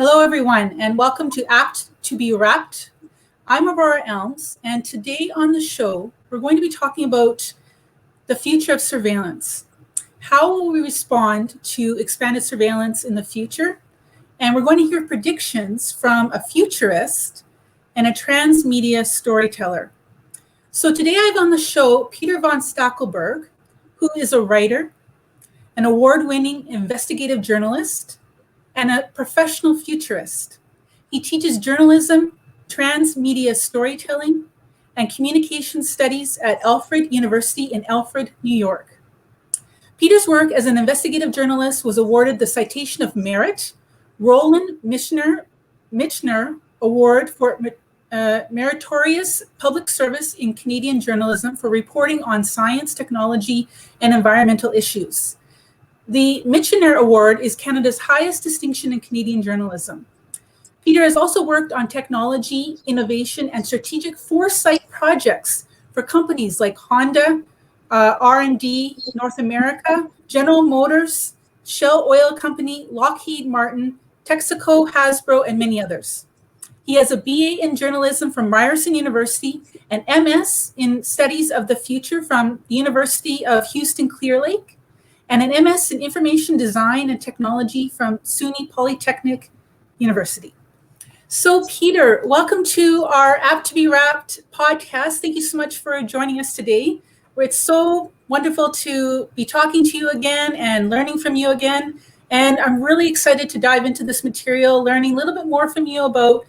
Hello, everyone, and welcome to Apt to be Rapt. I'm Aurora Elms, and today on the show, we're going to be talking about the future of surveillance. How will we respond to expanded surveillance in the future? And we're going to hear predictions from a futurist and a transmedia storyteller. So today I have on the show Peter von Stackelberg, who is a writer, an award-winning investigative journalist, and a professional futurist. He teaches journalism, transmedia storytelling, and communication studies at Alfred University in Alfred, New York. Peter's work as an investigative journalist was awarded the Citation of Merit, Roland Michener Award for Meritorious Public Service in Canadian journalism for reporting on science, technology, and environmental issues. The Michener Award is Canada's highest distinction in Canadian journalism. Peter has also worked on technology, innovation, and strategic foresight projects for companies like Honda, R&D North America, General Motors, Shell Oil Company, Lockheed Martin, Texaco, Hasbro, and many others. He has a BA in journalism from Ryerson University, an MS in studies of the future from the University of Houston Clear Lake, and an MS in Information Design and Technology from SUNY Polytechnic University. So Peter, welcome to our Apt to be Rapt podcast. Thank you so much for joining us today. It's so wonderful to be talking to you again and learning from you again. And I'm really excited to dive into this material, learning a little bit more from you about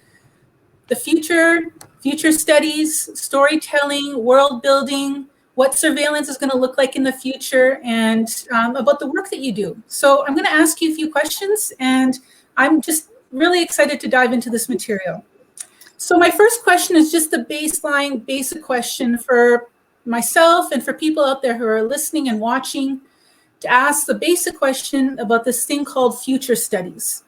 the future studies, storytelling, world building, what surveillance is going to look like in the future, and about the work that you do. So I'm going to ask you a few questions, and I'm just really excited to dive into this material. So my first question is just the baseline, basic question for myself and for people out there who are listening and watching, to ask the basic question about this thing called future studies.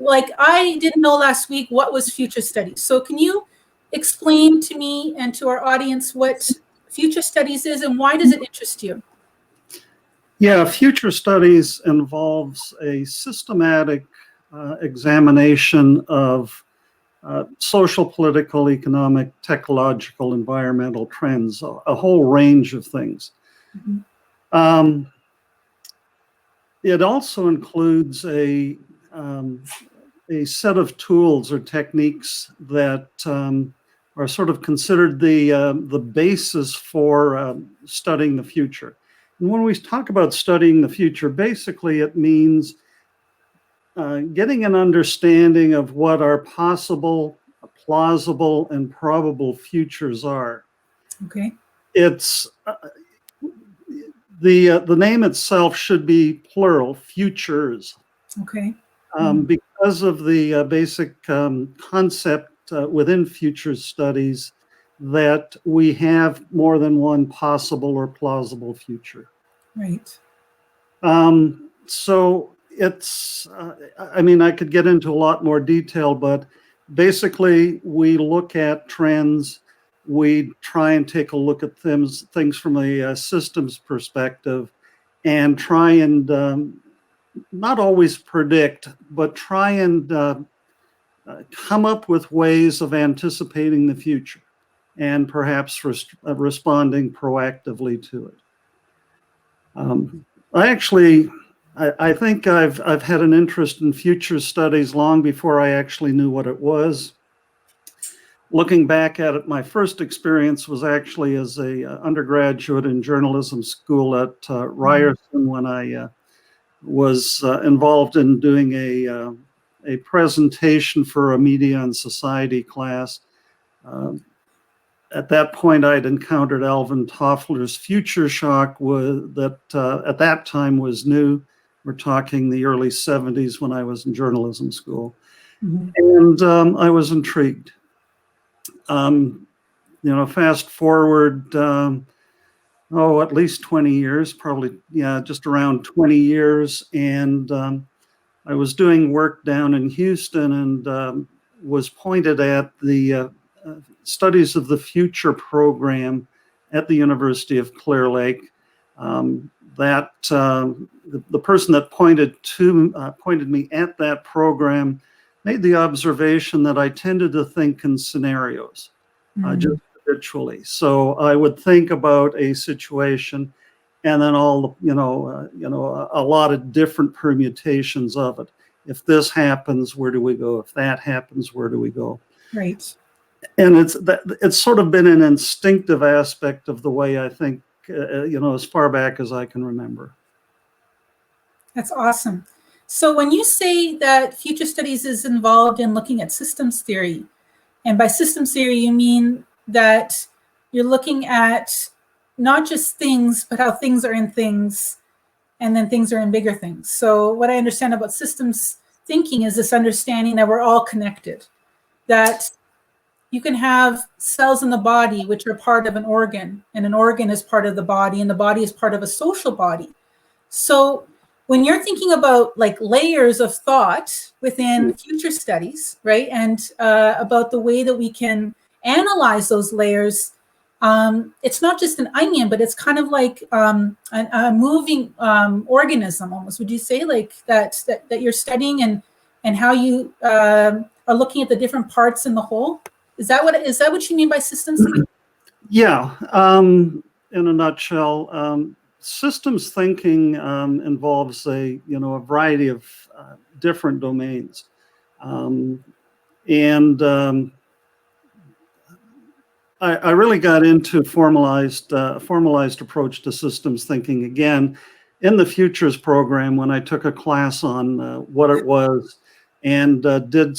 Like, I didn't know last week what was future studies. So can you explain to me and to our audience what future studies is and why does it interest you? Yeah, future studies involves a systematic examination of social, political, economic, technological, environmental trends, a whole range of things. Mm-hmm. It also includes a set of tools or techniques that are sort of considered the basis for studying the future. And when we talk about studying the future, basically it means getting an understanding of what our possible, plausible, and probable futures are. Okay. It's the name itself should be plural, futures. Okay. Because of the basic concept within futures studies that we have more than one possible or plausible future. Right. So it's, I could get into a lot more detail, but basically we look at trends, we try and take a look at things from a systems perspective and try and not always predict, but try and come up with ways of anticipating the future and perhaps responding proactively to it. I think I've had an interest in future studies long before I actually knew what it was. Looking back at it, my first experience was actually as a undergraduate in journalism school at Ryerson when I was involved in doing a presentation for a media and society class. At that point, I'd encountered Alvin Toffler's Future Shock that at that time was new. We're talking the early 70s when I was in journalism school. Mm-hmm. And I was intrigued. Fast forward, at least 20 years, probably, just around 20 years. And I was doing work down in Houston and was pointed at the Studies of the Future program at the University of Clear Lake. The person that pointed me at that program made the observation that I tended to think in scenarios, just habitually. So I would think about a situation, and then all the, a lot of different permutations of it. If this happens, where do we go? If that happens, where do we go? Right. And it's sort of been an instinctive aspect of the way I think, as far back as I can remember. That's awesome. So when you say that future studies is involved in looking at systems theory, and by systems theory, you mean that you're looking at not just things, but how things are in things, and then things are in bigger things. So what I understand about systems thinking is this understanding that we're all connected, that you can have cells in the body which are part of an organ, and an organ is part of the body, and the body is part of a social body. So when you're thinking about like layers of thought within future studies, right, and about the way that we can analyze those layers, it's not just an onion, but it's kind of like a moving organism almost. Would you say like that you're studying and how you are looking at the different parts in the whole? Is that what you mean by systems thinking? Yeah, in a nutshell, systems thinking involves a variety of different domains, I really got into formalized approach to systems thinking again in the Futures program when I took a class on what it was, and did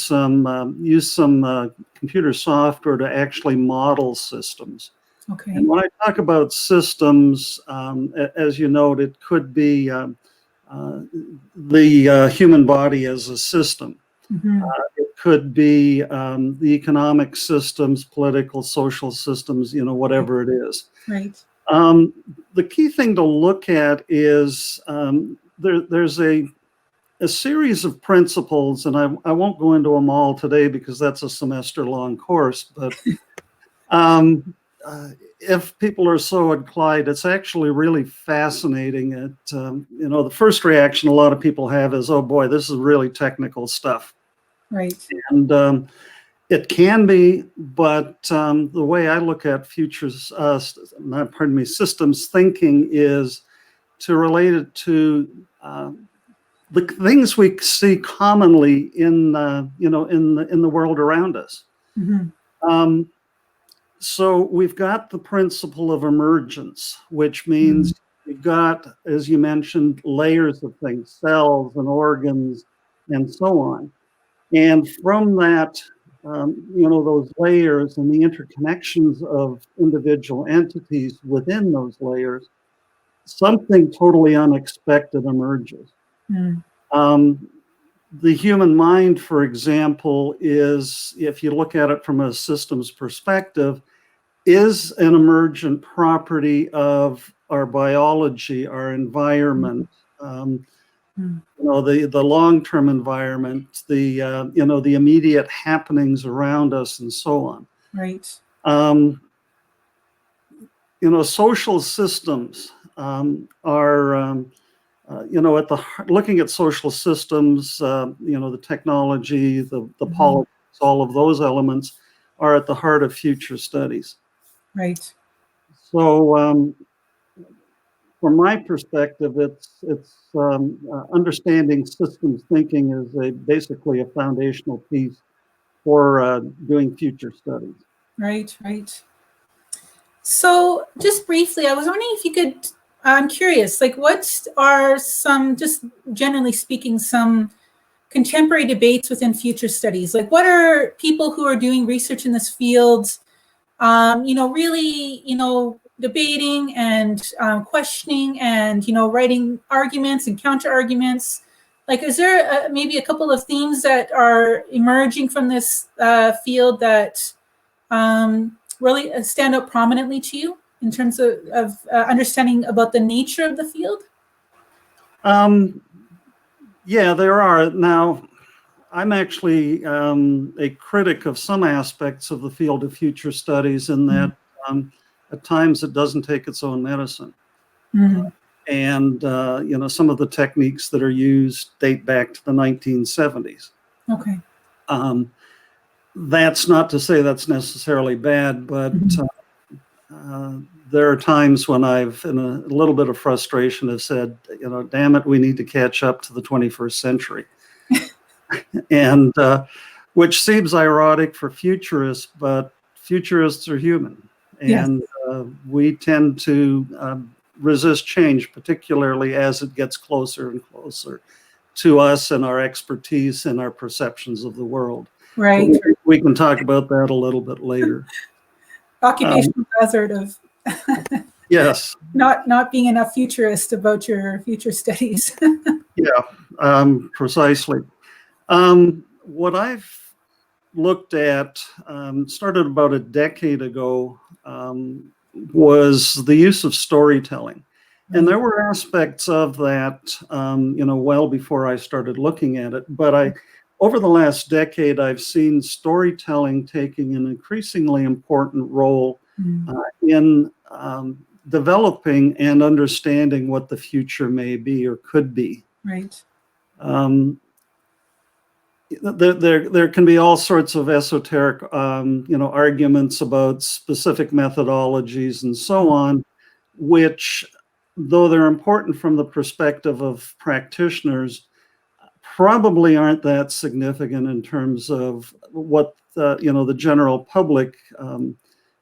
use some computer software to actually model systems. Okay. And when I talk about systems, as you note, it could be the human body as a system. It could be the economic systems, political, social systems, whatever it is. Right. The key thing to look at is there's a series of principles, and I won't go into them all today because that's a semester-long course, but if people are so inclined, it's actually really fascinating. The first reaction a lot of people have is, oh boy, this is really technical stuff. Right. And it can be, but the way I look at systems thinking is to relate it to the things we see commonly in the world around us. So we've got the principle of emergence, which means we've got, as you mentioned, layers of things, cells and organs and so on. And from that, those layers and the interconnections of individual entities within those layers, something totally unexpected emerges. The human mind, for example, is, if you look at it from a systems perspective, is an emergent property of our biology, our environment, the long-term environment, the immediate happenings around us, and so on. Right. Social systems are, looking at social systems, the technology, the politics, all of those elements are at the heart of future studies. Right. So, from my perspective, it's understanding systems thinking is basically a foundational piece for doing future studies. Right. Right. So, just briefly, I was wondering if you could. I'm curious, like, what are some, just generally speaking, some contemporary debates within future studies? Like, what are people who are doing research in this field, really, debating and questioning and, writing arguments and counter arguments? Like, is there maybe a couple of themes that are emerging from this field that really stand out prominently to you in terms of understanding about the nature of the field? Yeah, there are. Now, I'm actually a critic of some aspects of the field of future studies in that at times it doesn't take its own medicine. And, some of the techniques that are used date back to the 1970s. Okay. That's not to say that's necessarily bad, but there are times when I've, in a little bit of frustration, have said, damn it, we need to catch up to the 21st century. And which seems ironic for futurists, but futurists are human. And we tend to resist change, particularly as it gets closer and closer to us and our expertise and our perceptions of the world. Right. We can talk about that a little bit later. Occupational hazard of yes, not being enough futurist about your future studies. Precisely. What I've looked at, started about a decade ago, was the use of storytelling. And there were aspects of that, well before I started looking at it. But over the last decade, I've seen storytelling taking an increasingly important role in developing and understanding what the future may be or could be. Right. There can be all sorts of esoteric, arguments about specific methodologies and so on, which, though they're important from the perspective of practitioners, probably aren't that significant in terms of what the general public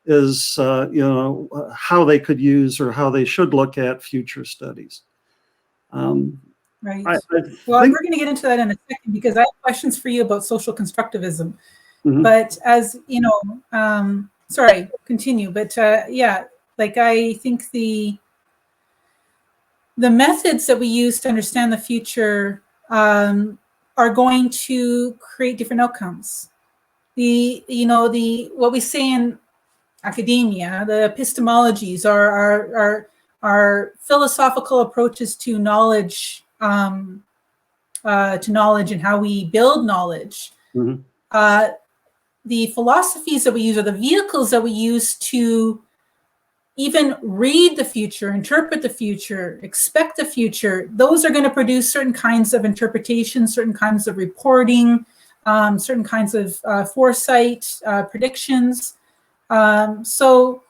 is, how they could use or how they should look at future studies. Right. Well, we're going to get into that in a second because I have questions for you about social constructivism. But as sorry, continue. But I think the methods that we use to understand the future are going to create different outcomes. What we say in academia, the epistemologies are philosophical approaches to knowledge, and how we build knowledge. The philosophies that we use are the vehicles that we use to even read the future, interpret the future, expect the future. Those are going to produce certain kinds of interpretation, certain kinds of reporting, certain kinds of foresight, predictions. So,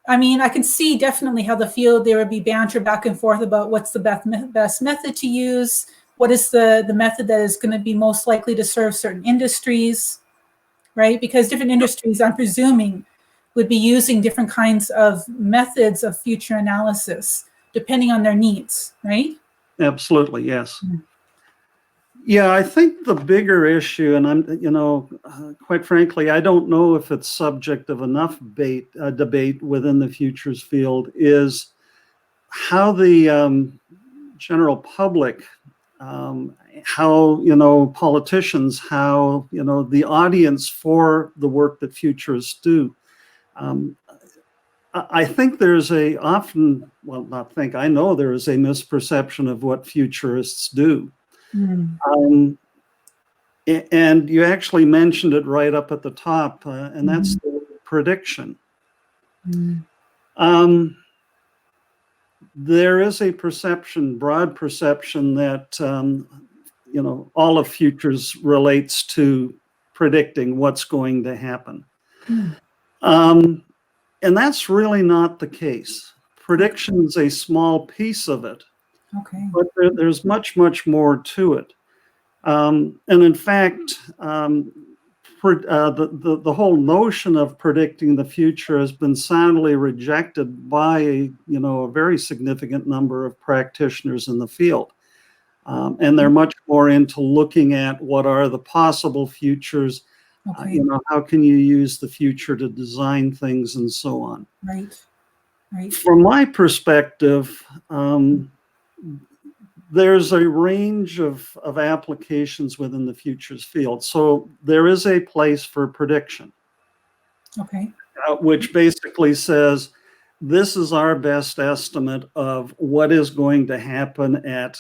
I mean, I can see definitely how the field, there would be banter back and forth about what's the best method to use, what is the method that is going to be most likely to serve certain industries, right? Because different industries, I'm presuming, would be using different kinds of methods of future analysis, depending on their needs, right? Absolutely, yes. Yeah, I think the bigger issue, and I'm, quite frankly, I don't know if it's subject of enough debate within the futures field, is how the general public, how, politicians, how, the audience for the work that futurists do. I think there's I know there is a misperception of what futurists do. And you actually mentioned it right up at the top, and that's the prediction. There is a broad perception that, all of futures relates to predicting what's going to happen. And that's really not the case. Prediction is a small piece of it. Okay. But there's much, much more to it. And in fact, the whole notion of predicting the future has been soundly rejected by a very significant number of practitioners in the field. And they're much more into looking at what are the possible futures, how can you use the future to design things and so on. Right. From my perspective, there's a range of applications within the futures field. So there is a place for prediction, which basically says, this is our best estimate of what is going to happen at,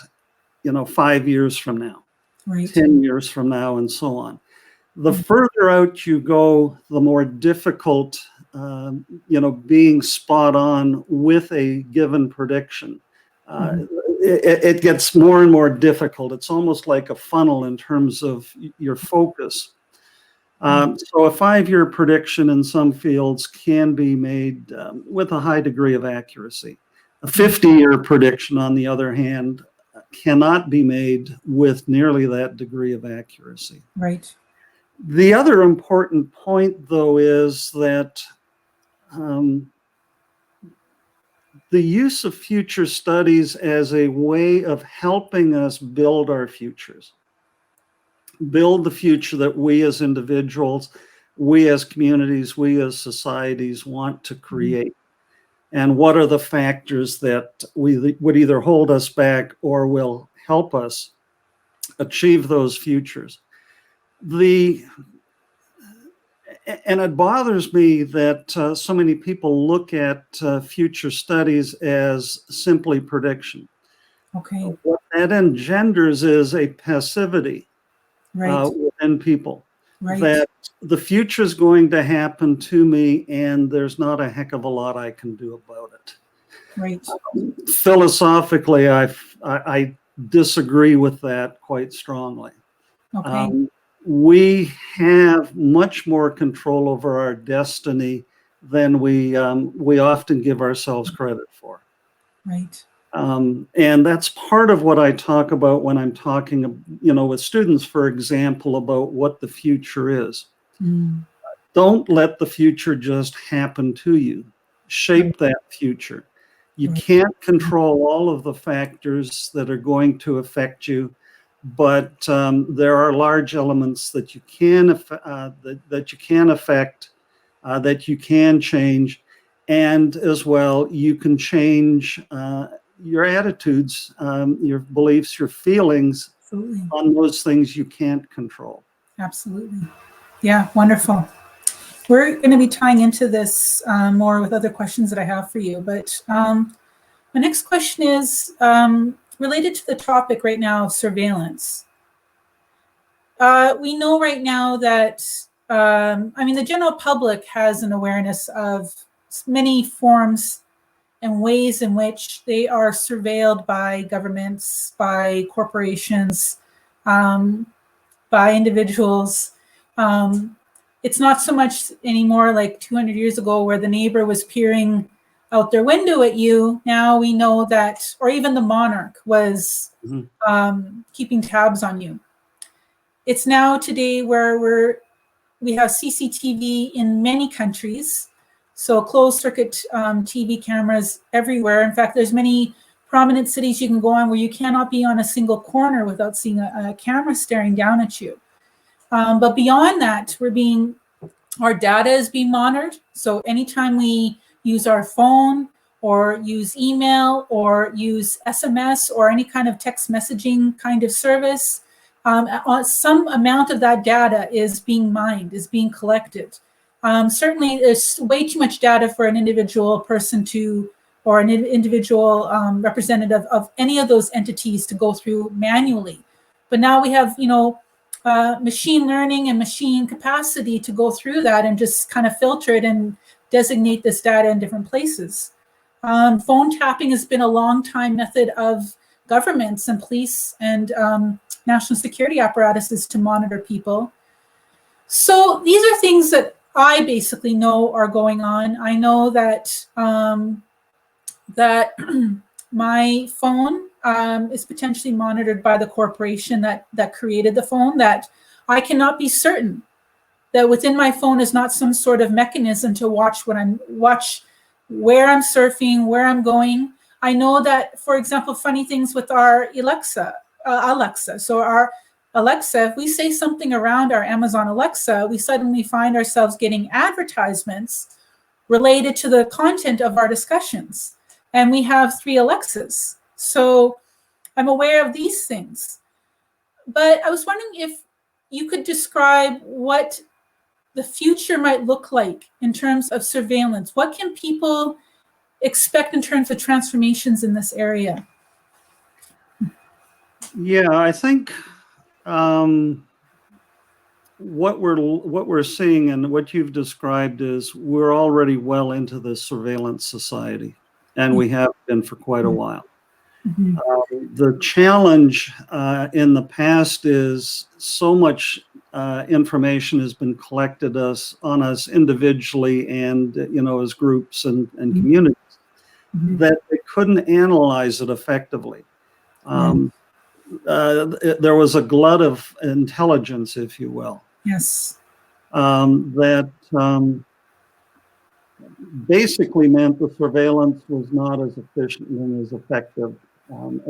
5 years from now, 10 years from now, and so on. The further out you go, the more difficult, being spot on with a given prediction it gets more and more difficult. It's almost like a funnel in terms of your focus. So a 5-year prediction in some fields can be made with a high degree of accuracy. A 50-year prediction, on the other hand, cannot be made with nearly that degree of accuracy. Right. The other important point, though, is that the use of future studies as a way of helping us build our futures, build the future that we as individuals, we as communities, we as societies want to create. And what are the factors that would either hold us back or will help us achieve those futures? And it bothers me that so many people look at future studies as simply prediction. Okay. What that engenders is a passivity within people. Right. That the future is going to happen to me, and there's not a heck of a lot I can do about it. Right. Philosophically, I disagree with that quite strongly. Okay. We have much more control over our destiny than we often give ourselves credit for. Right. And that's part of what I talk about when I'm talking, with students, for example, about what the future is. Don't let the future just happen to you. Shape that future. You can't control all of the factors that are going to affect you, but there are large elements that you can that you can affect, that you can change, and as well you can change your attitudes, your beliefs, your feelings. Absolutely. On those things you can't control. Absolutely. Yeah, wonderful. We're going to be tying into this more with other questions that I have for you, but my next question is related to the topic right now of surveillance. We know right now that, the general public has an awareness of many forms and ways in which they are surveilled by governments, by corporations, by individuals. It's not so much anymore like 200 years ago where the neighbor was peering out their window at you. Now we know that, or even the monarch was keeping tabs on you. It's now today where we have CCTV in many countries. So closed circuit TV cameras everywhere. In fact, there's many prominent cities you can go on where you cannot be on a single corner without seeing a camera staring down at you. But beyond that, our data is being monitored. So anytime we use our phone or use email or use SMS or any kind of text messaging kind of service, some amount of that data is being mined, is being collected. Certainly, there's way too much data for an individual person or an individual representative of any of those entities to go through manually. But now we have, machine learning and machine capacity to go through that and just kind of filter it and designate this data in different places. Phone tapping has been a long time method of governments and police and national security apparatuses to monitor people. So these are things that I basically know are going on. I know that that my phone is potentially monitored by the corporation that created the phone, that I cannot be certain that within my phone is not some sort of mechanism to watch where I'm surfing, where I'm going. I know that, for example, funny things with our Alexa. So our Alexa, if we say something around our Amazon Alexa, we suddenly find ourselves getting advertisements related to the content of our discussions. And we have 3 Alexas. So I'm aware of these things. But I was wondering if you could describe what the future might look like in terms of surveillance. What can people expect in terms of transformations in this area? Yeah, I think what we're seeing and what you've described is we're already well into this surveillance society, and we have been for quite a while. Mm-hmm. The challenge in the past is so much information has been collected on us individually and as groups and communities that they couldn't analyze it effectively. There was a glut of intelligence, if you will. Yes. That basically meant the surveillance was not as efficient and as effective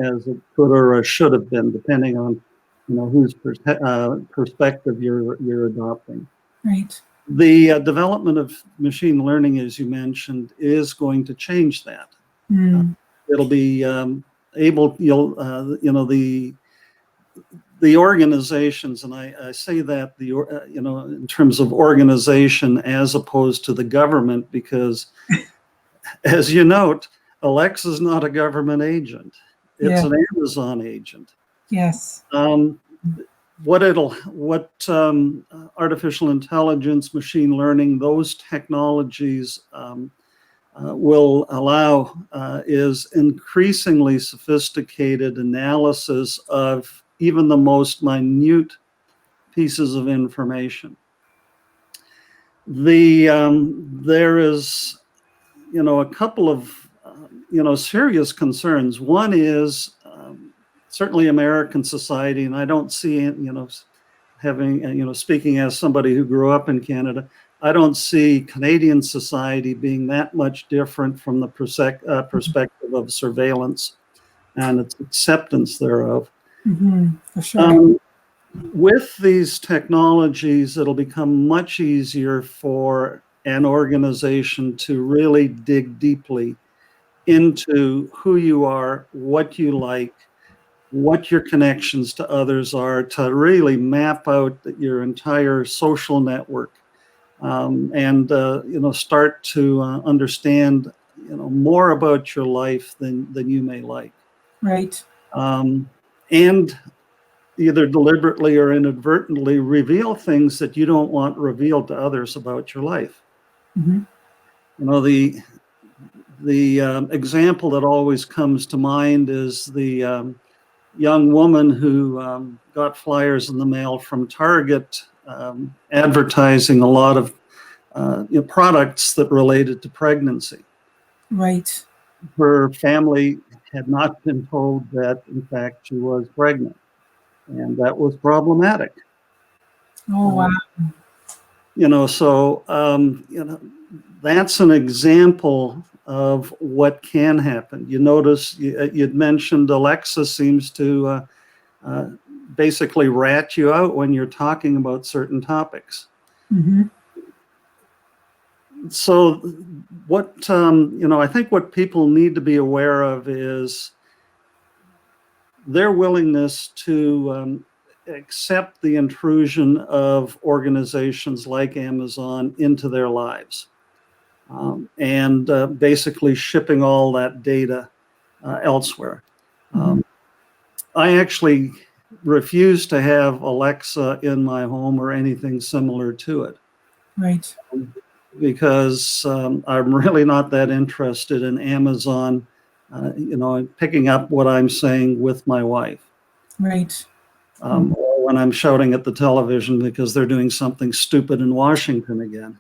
as it could or should have been, depending on whose perspective you're adopting. Right. The development of machine learning, as you mentioned, is going to change that. It'll be the organizations, and I say that in terms of organization as opposed to the government, because as you note, Alexa's not a government agent. It's an Amazon agent. Yes. What artificial intelligence, machine learning, those technologies will allow is increasingly sophisticated analysis of even the most minute pieces of information. There is, a couple of, serious concerns. One is certainly American society, and I don't see, having, speaking as somebody who grew up in Canada, I don't see Canadian society being that much different from the perspective of surveillance and its acceptance thereof. For sure. With these technologies, it'll become much easier for an organization to really dig deeply into who you are, what you like, what your connections to others are, to really map out your entire social network, and start to understand more about your life than you may like. Right. And either deliberately or inadvertently reveal things that you don't want revealed to others about your life. The example that always comes to mind is the young woman who got flyers in the mail from Target advertising a lot of products that related to pregnancy. Right. Her family had not been told that, in fact, she was pregnant. And that was problematic. Oh, wow. That's an example of what can happen. You notice you'd mentioned Alexa seems to basically rat you out when you're talking about certain topics. So what, I think what people need to be aware of is their willingness to accept the intrusion of organizations like Amazon into their lives, and basically shipping all that data elsewhere. I actually refuse to have Alexa in my home or anything similar to it. Right. Because I'm really not that interested in Amazon picking up what I'm saying with my wife. Right. Or when I'm shouting at the television because they're doing something stupid in Washington again.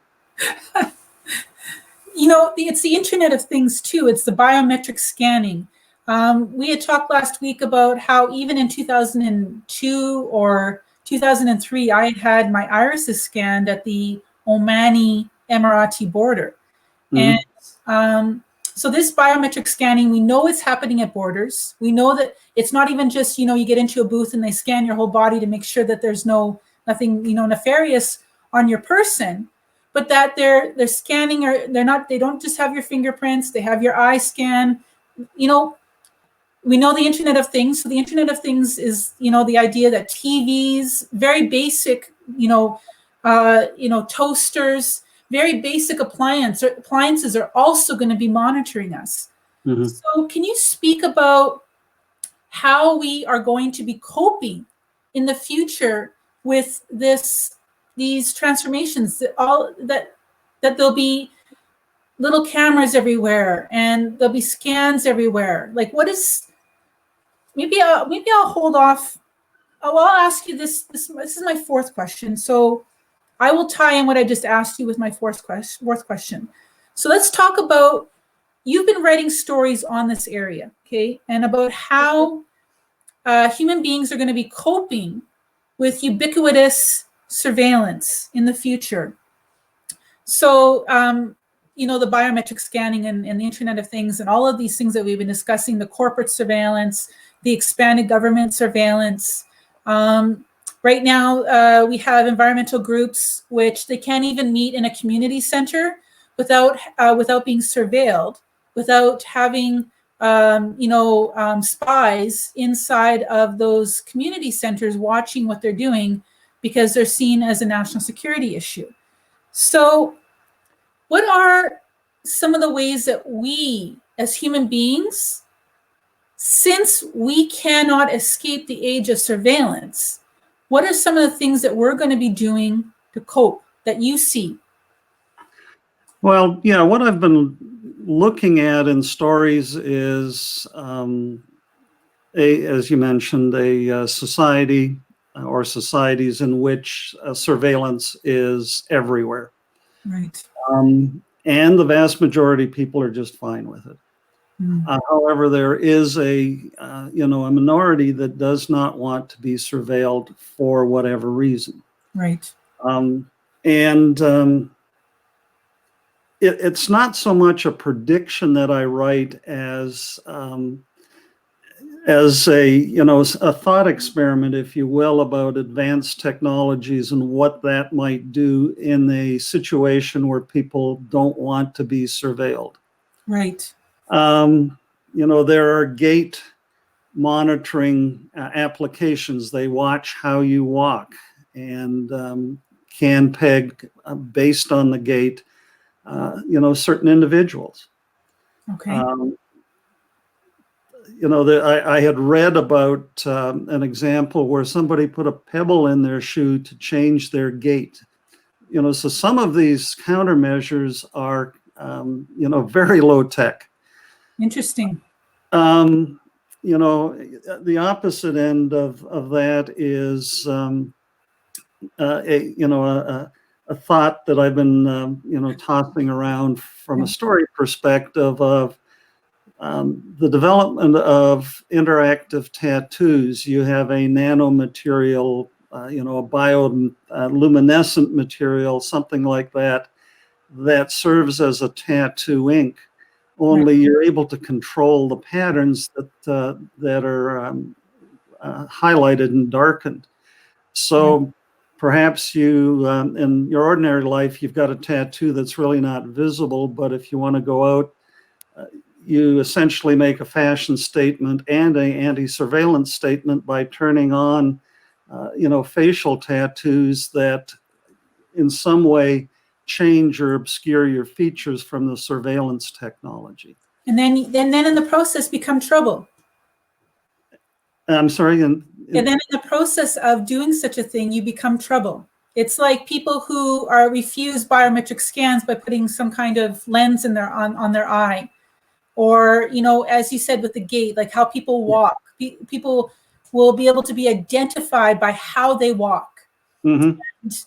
It's the Internet of Things too. It's the biometric scanning. We had talked last week about how even in 2002 or 2003, I had my irises scanned at the Omani Emirati border. And so this biometric scanning, we know it's happening at borders. We know that it's not even just, you get into a booth and they scan your whole body to make sure that there's nothing, nefarious on your person, but that they're scanning, or they don't just have your fingerprints, they have your eye scan. We know the Internet of Things. So the Internet of Things is, the idea that TVs, very basic, toasters, very basic appliances are also going to be monitoring us. So can you speak about how we are going to be coping in the future with these transformations, that there'll be little cameras everywhere and there'll be scans everywhere? Like, what is maybe I'll hold off. Oh, well, I'll ask you this. This is my fourth question. So I will tie in what I just asked you with my fourth question. So let's talk about, you've been writing stories on this area, okay, and about how human beings are going to be coping with ubiquitous surveillance in the future. So, the biometric scanning and the Internet of Things and all of these things that we've been discussing, the corporate surveillance, the expanded government surveillance. Right now, we have environmental groups which they can't even meet in a community center without being surveilled, without having spies inside of those community centers watching what they're doing, because they're seen as a national security issue. So what are some of the ways that we as human beings, since we cannot escape the age of surveillance, what are some of the things that we're going to be doing to cope that you see? Well, yeah, what I've been looking at in stories is, as you mentioned, a society or societies in which surveillance is everywhere. Right. And the vast majority of people are just fine with it. However, there is a minority that does not want to be surveilled for whatever reason. Right. It's not so much a prediction that I write as a thought experiment, if you will, about advanced technologies and what that might do in a situation where people don't want to be surveilled. Right. There are gait monitoring applications. They watch how you walk and can peg based on the gait, certain individuals. Okay. I had read about an example where somebody put a pebble in their shoe to change their gait. So some of these countermeasures are, very low tech. Interesting. The opposite end of that is a thought that I've been tossing around from a story perspective of the development of interactive tattoos. You have a nanomaterial, a bioluminescent material, something like that, that serves as a tattoo ink. Only you're able to control the patterns that are highlighted and darkened. So perhaps you, in your ordinary life, you've got a tattoo that's really not visible, but if you want to go out, you essentially make a fashion statement and an anti-surveillance statement by turning on, facial tattoos that in some way change or obscure your features from the surveillance technology. And then in the process become trouble. I'm sorry? And then in the process of doing such a thing, you become trouble. It's like people who are refused biometric scans by putting some kind of lens in on their eye. Or, as you said with the gait, like how people walk. People will be able to be identified by how they walk. Mm-hmm.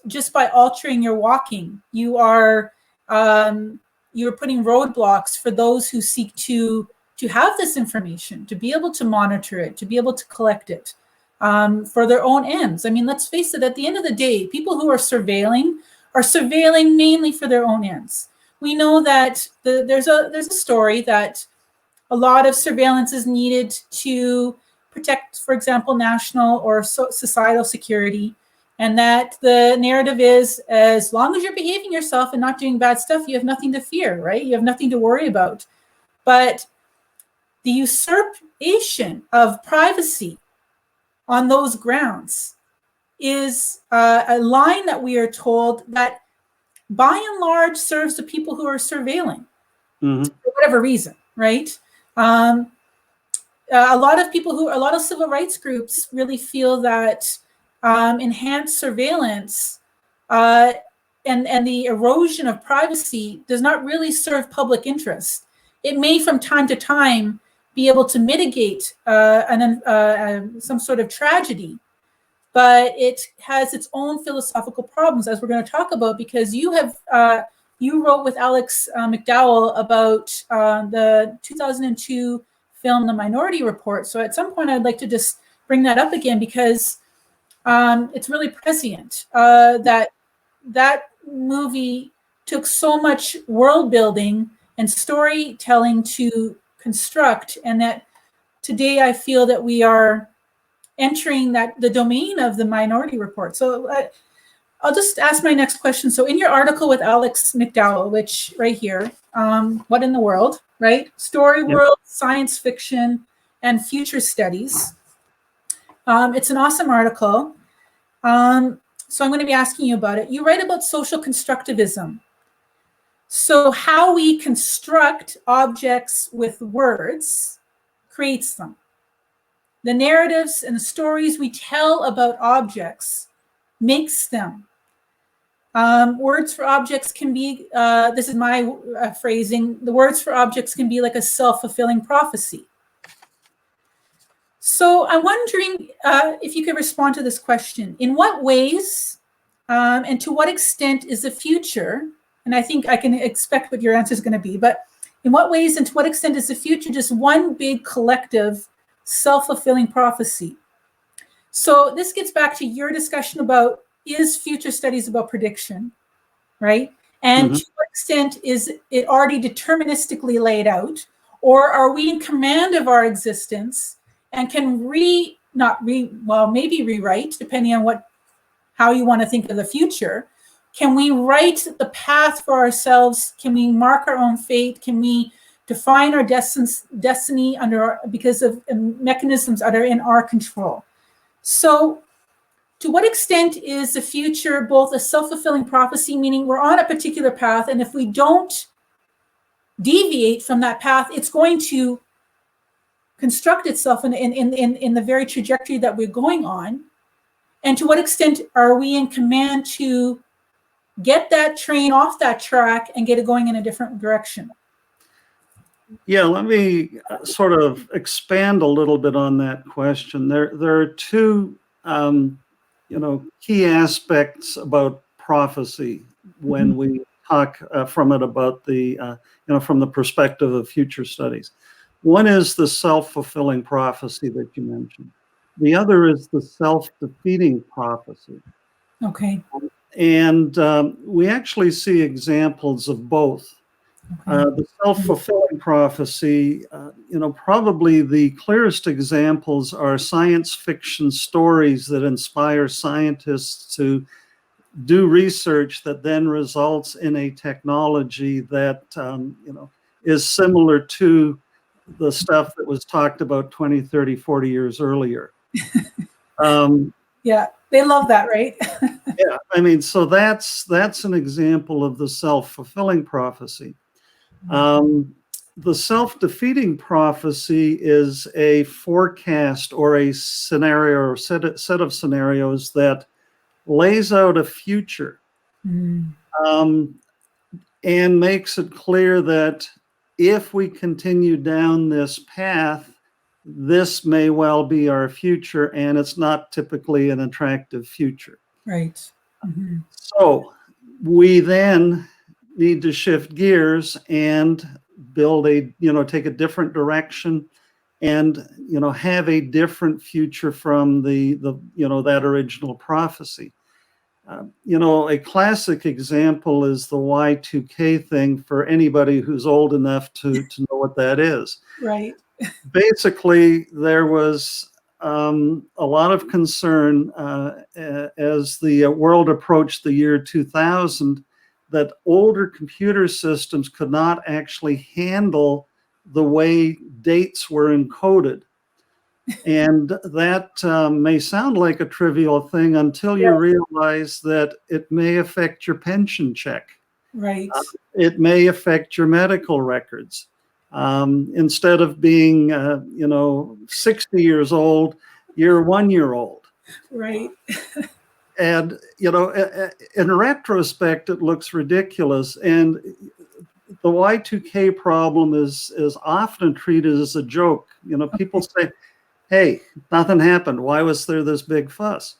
Just by altering your walking, you're putting roadblocks for those who seek to have this information, to be able to monitor it, to be able to collect it for their own ends. I mean, let's face it, at the end of the day, people who are surveilling mainly for their own ends. We know that there's a story that a lot of surveillance is needed to protect, for example, national or societal security. And that the narrative is, as long as you're behaving yourself and not doing bad stuff, you have nothing to fear, right? You have nothing to worry about. But the usurpation of privacy on those grounds is a line that we are told that by and large serves the people who are surveilling for whatever reason, right? A lot of civil rights groups really feel that enhanced surveillance and the erosion of privacy does not really serve public interest. It may from time to time be able to mitigate some sort of tragedy, but it has its own philosophical problems, as we're going to talk about, because you wrote with Alex McDowell about the 2002 film The Minority Report. So at some point I'd like to just bring that up again, because it's really prescient that movie took so much world building and storytelling to construct, and that today I feel that we are entering the domain of the Minority Report. So I'll just ask my next question. So in your article with Alex McDowell, which right here, What in the World, right? Story world, science fiction, and future studies. It's an awesome article. So I'm going to be asking you about it. You write about social constructivism. So how we construct objects with words creates them. The narratives and the stories we tell about objects makes them. Words for objects can be, this is my phrasing, the words for objects can be like a self-fulfilling prophecy. So I'm wondering if you could respond to this question. In what ways and to what extent is the future, and I think I can expect what your answer is going to be, but in what ways and to what extent is the future just one big collective self-fulfilling prophecy? So this gets back to your discussion about, is future studies about prediction, right? And to what extent is it already deterministically laid out, or are we in command of our existence and can maybe rewrite, depending on how you want to think of the future? Can we write the path for ourselves? Can we mark our own fate? Can we define our destiny because of mechanisms that are in our control? So to what extent is the future both a self-fulfilling prophecy, meaning we're on a particular path, and if we don't deviate from that path, it's going to construct itself in the very trajectory that we're going on? And to what extent are we in command to get that train off that track and get it going in a different direction? Yeah, let me sort of expand a little bit on that question. There are two, key aspects about prophecy when we talk from the perspective of future studies. One is the self-fulfilling prophecy that you mentioned. The other is the self-defeating prophecy. Okay. And we actually see examples of both. The self-fulfilling prophecy, probably the clearest examples are science fiction stories that inspire scientists to do research that then results in a technology that, is similar to the stuff that was talked about 20, 30, 40 years earlier. Yeah, they love that, right? Yeah, I mean, so that's an example of the self-fulfilling prophecy. The self-defeating prophecy is a forecast or a scenario or set of scenarios that lays out a future and makes it clear that if we continue down this path, this may well be our future, and it's not typically an attractive future. Right. So we then need to shift gears and take a different direction and, have a different future from that original prophecy. A classic example is the Y2K thing for anybody who's old enough to know what that is. Right. Basically, there was a lot of concern as the world approached the year 2000 that older computer systems could not actually handle the way dates were encoded. And that may sound like a trivial thing until you realize that it may affect your pension check. Right. It may affect your medical records. Instead of being, 60 years old, you're 1 year old. Right. And, in retrospect, it looks ridiculous. And the Y2K problem is often treated as a joke. People say, hey, nothing happened. Why was there this big fuss?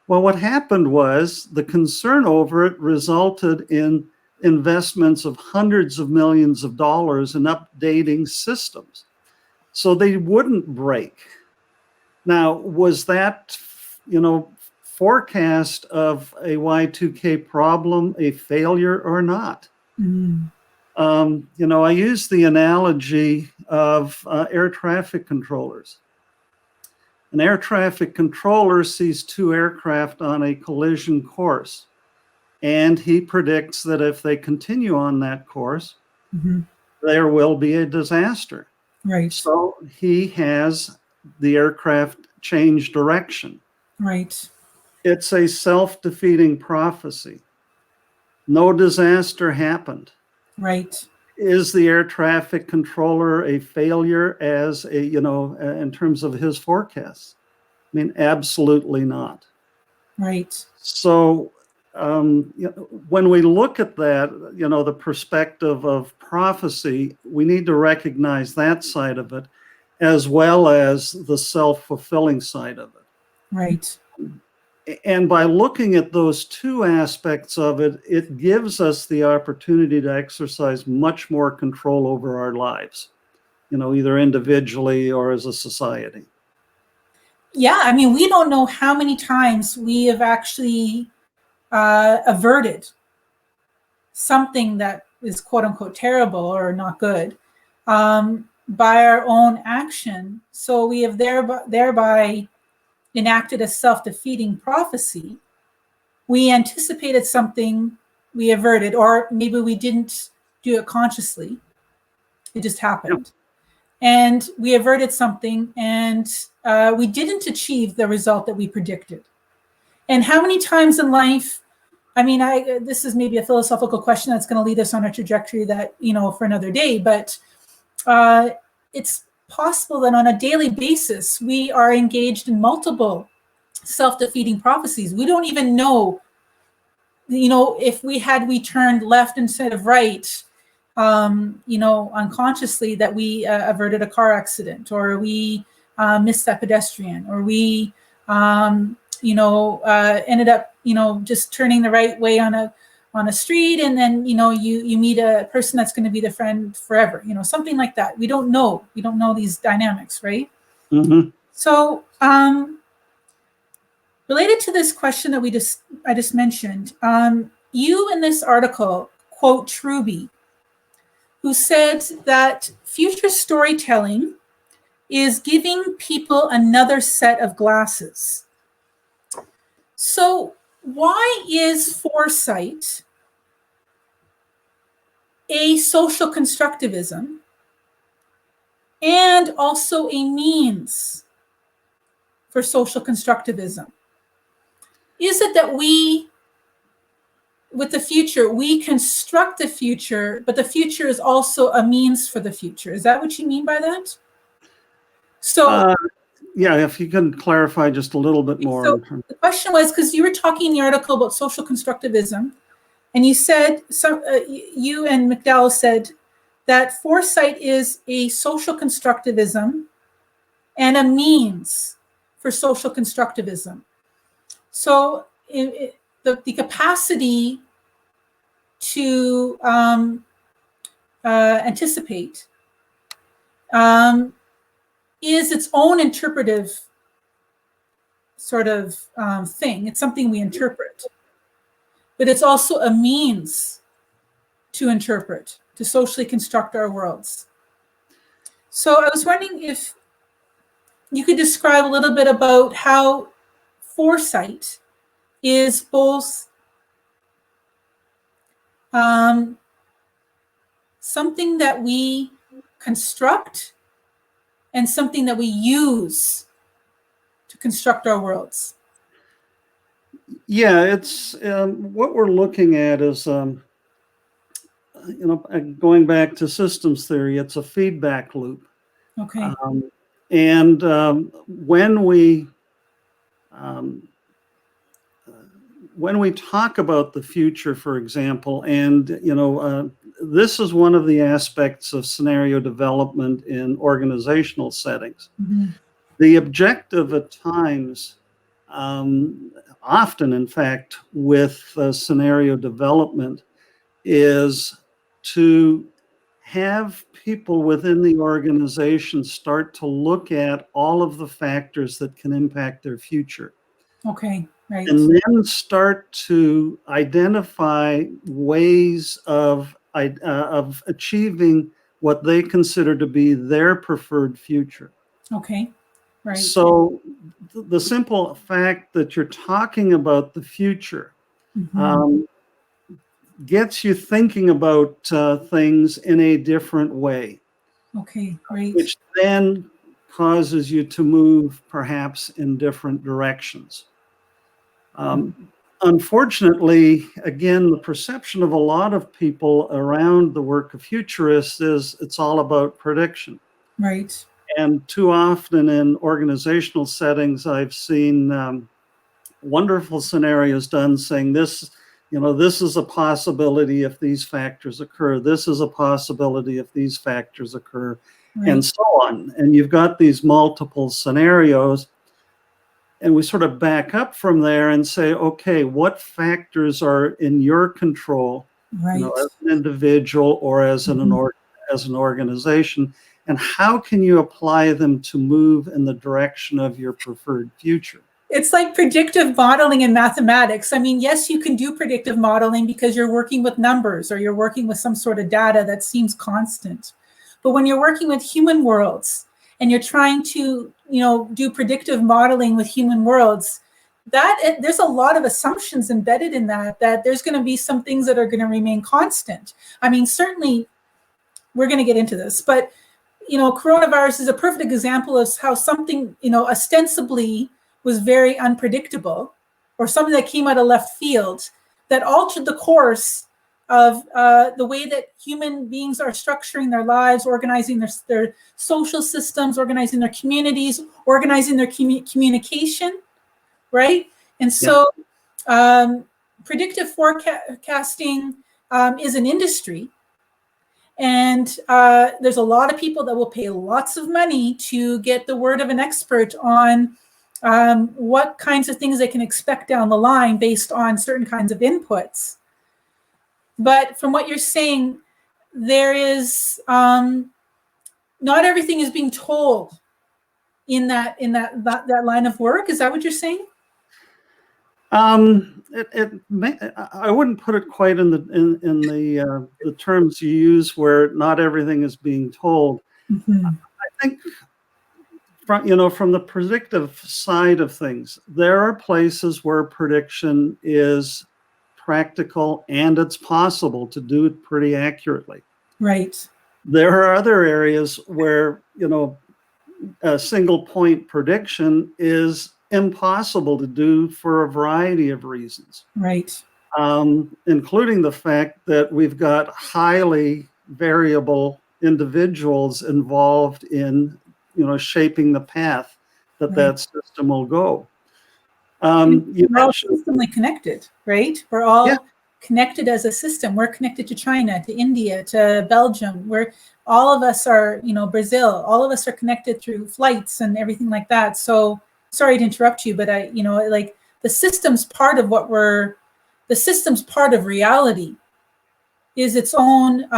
Well, what happened was the concern over it resulted in investments of hundreds of millions of dollars in updating systems so they wouldn't break. Now, was that, forecast of a Y2K problem a failure or not? Mm. I use the analogy of air traffic controllers. An air traffic controller sees two aircraft on a collision course, and he predicts that if they continue on that course, there will be a disaster. Right. So he has the aircraft change direction. Right. It's a self-defeating prophecy. No disaster happened. Right. Is the air traffic controller a failure as in terms of his forecasts? I mean, absolutely not. Right. So when we look at that, the perspective of prophecy, we need to recognize that side of it, as well as the self-fulfilling side of it. Right. And by looking at those two aspects of it, it gives us the opportunity to exercise much more control over our lives, either individually or as a society. Yeah, I mean, we don't know how many times we have actually averted something that is quote unquote terrible or not good by our own action. So we have thereby enacted a self-defeating prophecy. We anticipated something, we averted, or maybe we didn't do it consciously. It just happened. Yep. And we averted something, and we didn't achieve the result that we predicted. And how many times in life, I mean, this is maybe a philosophical question that's going to lead us on a trajectory that, for another day, but it's possible that on a daily basis, we are engaged in multiple self-defeating prophecies. We don't even know, if we turned left instead of right, unconsciously, that we averted a car accident, or we missed that pedestrian, or we, ended up, just turning the right way on a street, and then, you meet a person that's going to be the friend forever, something like that. We don't know these dynamics, right? Mm-hmm. So, related to this question that I just mentioned, you in this article quote Truby, who said that future storytelling is giving people another set of glasses. So why is foresight a social constructivism and also a means for social constructivism? Is it that with the future, we construct the future, but the future is also a means for the future? Is that what you mean by that? So, yeah, if you can clarify just a little bit more. So the question was, because you were talking in the article about social constructivism, and you said, you and McDowell said that foresight is a social constructivism and a means for social constructivism. So the capacity to anticipate is its own interpretive sort of thing. It's something we interpret, but it's also a means to interpret, to socially construct our worlds. So I was wondering if you could describe a little bit about how foresight is both something that we construct and something that we use to construct our worlds. Yeah, it's what we're looking at is, going back to systems theory, it's a feedback loop. Okay. And when we talk about the future, for example, and this is one of the aspects of scenario development in organizational settings. Mm-hmm. The objective at times, often in fact, with scenario development is to have people within the organization start to look at all of the factors that can impact their future. Okay, right. And then start to identify ways of achieving what they consider to be their preferred future. Okay, right. So the simple fact that you're talking about the future gets you thinking about things in a different way. Okay, great. Which then causes you to move perhaps in different directions. Unfortunately, again, the perception of a lot of people around the work of futurists is it's all about prediction. Right. And too often in organizational settings, I've seen wonderful scenarios done saying this, this is a possibility if these factors occur. This is a possibility if these factors occur, right, and so on. And you've got these multiple scenarios. And we sort of back up from there and say, okay, what factors are in your control, right, as an individual or as an organization, and how can you apply them to move in the direction of your preferred future? It's like predictive modeling in mathematics. I mean, yes, you can do predictive modeling because you're working with numbers or you're working with some sort of data that seems constant. But when you're working with human worlds and you're trying to, do predictive modeling with human worlds, there's a lot of assumptions embedded in that there's going to be some things that are going to remain constant. I mean, certainly we're going to get into this, but, coronavirus is a perfect example of how something, ostensibly was very unpredictable, or something that came out of left field that altered the course of the way that human beings are structuring their lives, organizing their social systems, organizing their communities, organizing their communication, right? And so predictive forecasting is an industry. And there's a lot of people that will pay lots of money to get the word of an expert on what kinds of things they can expect down the line based on certain kinds of inputs. But from what you're saying, there is not everything is being told in that line of work. Is that what you're saying? I wouldn't put it quite in the terms you use, where not everything is being told. Mm-hmm. I think from the predictive side of things, there are places where prediction is practical and it's possible to do it pretty accurately. Right. There are other areas where, a single point prediction is impossible to do for a variety of reasons. Right. Including the fact that we've got highly variable individuals involved in, shaping the path that system will go. We're all systemically connected, right? We're all connected as a system. We're connected to China, to India, to Belgium. All of us are, Brazil. All of us are connected through flights and everything like that. So sorry to interrupt you, but the system's part of reality is its own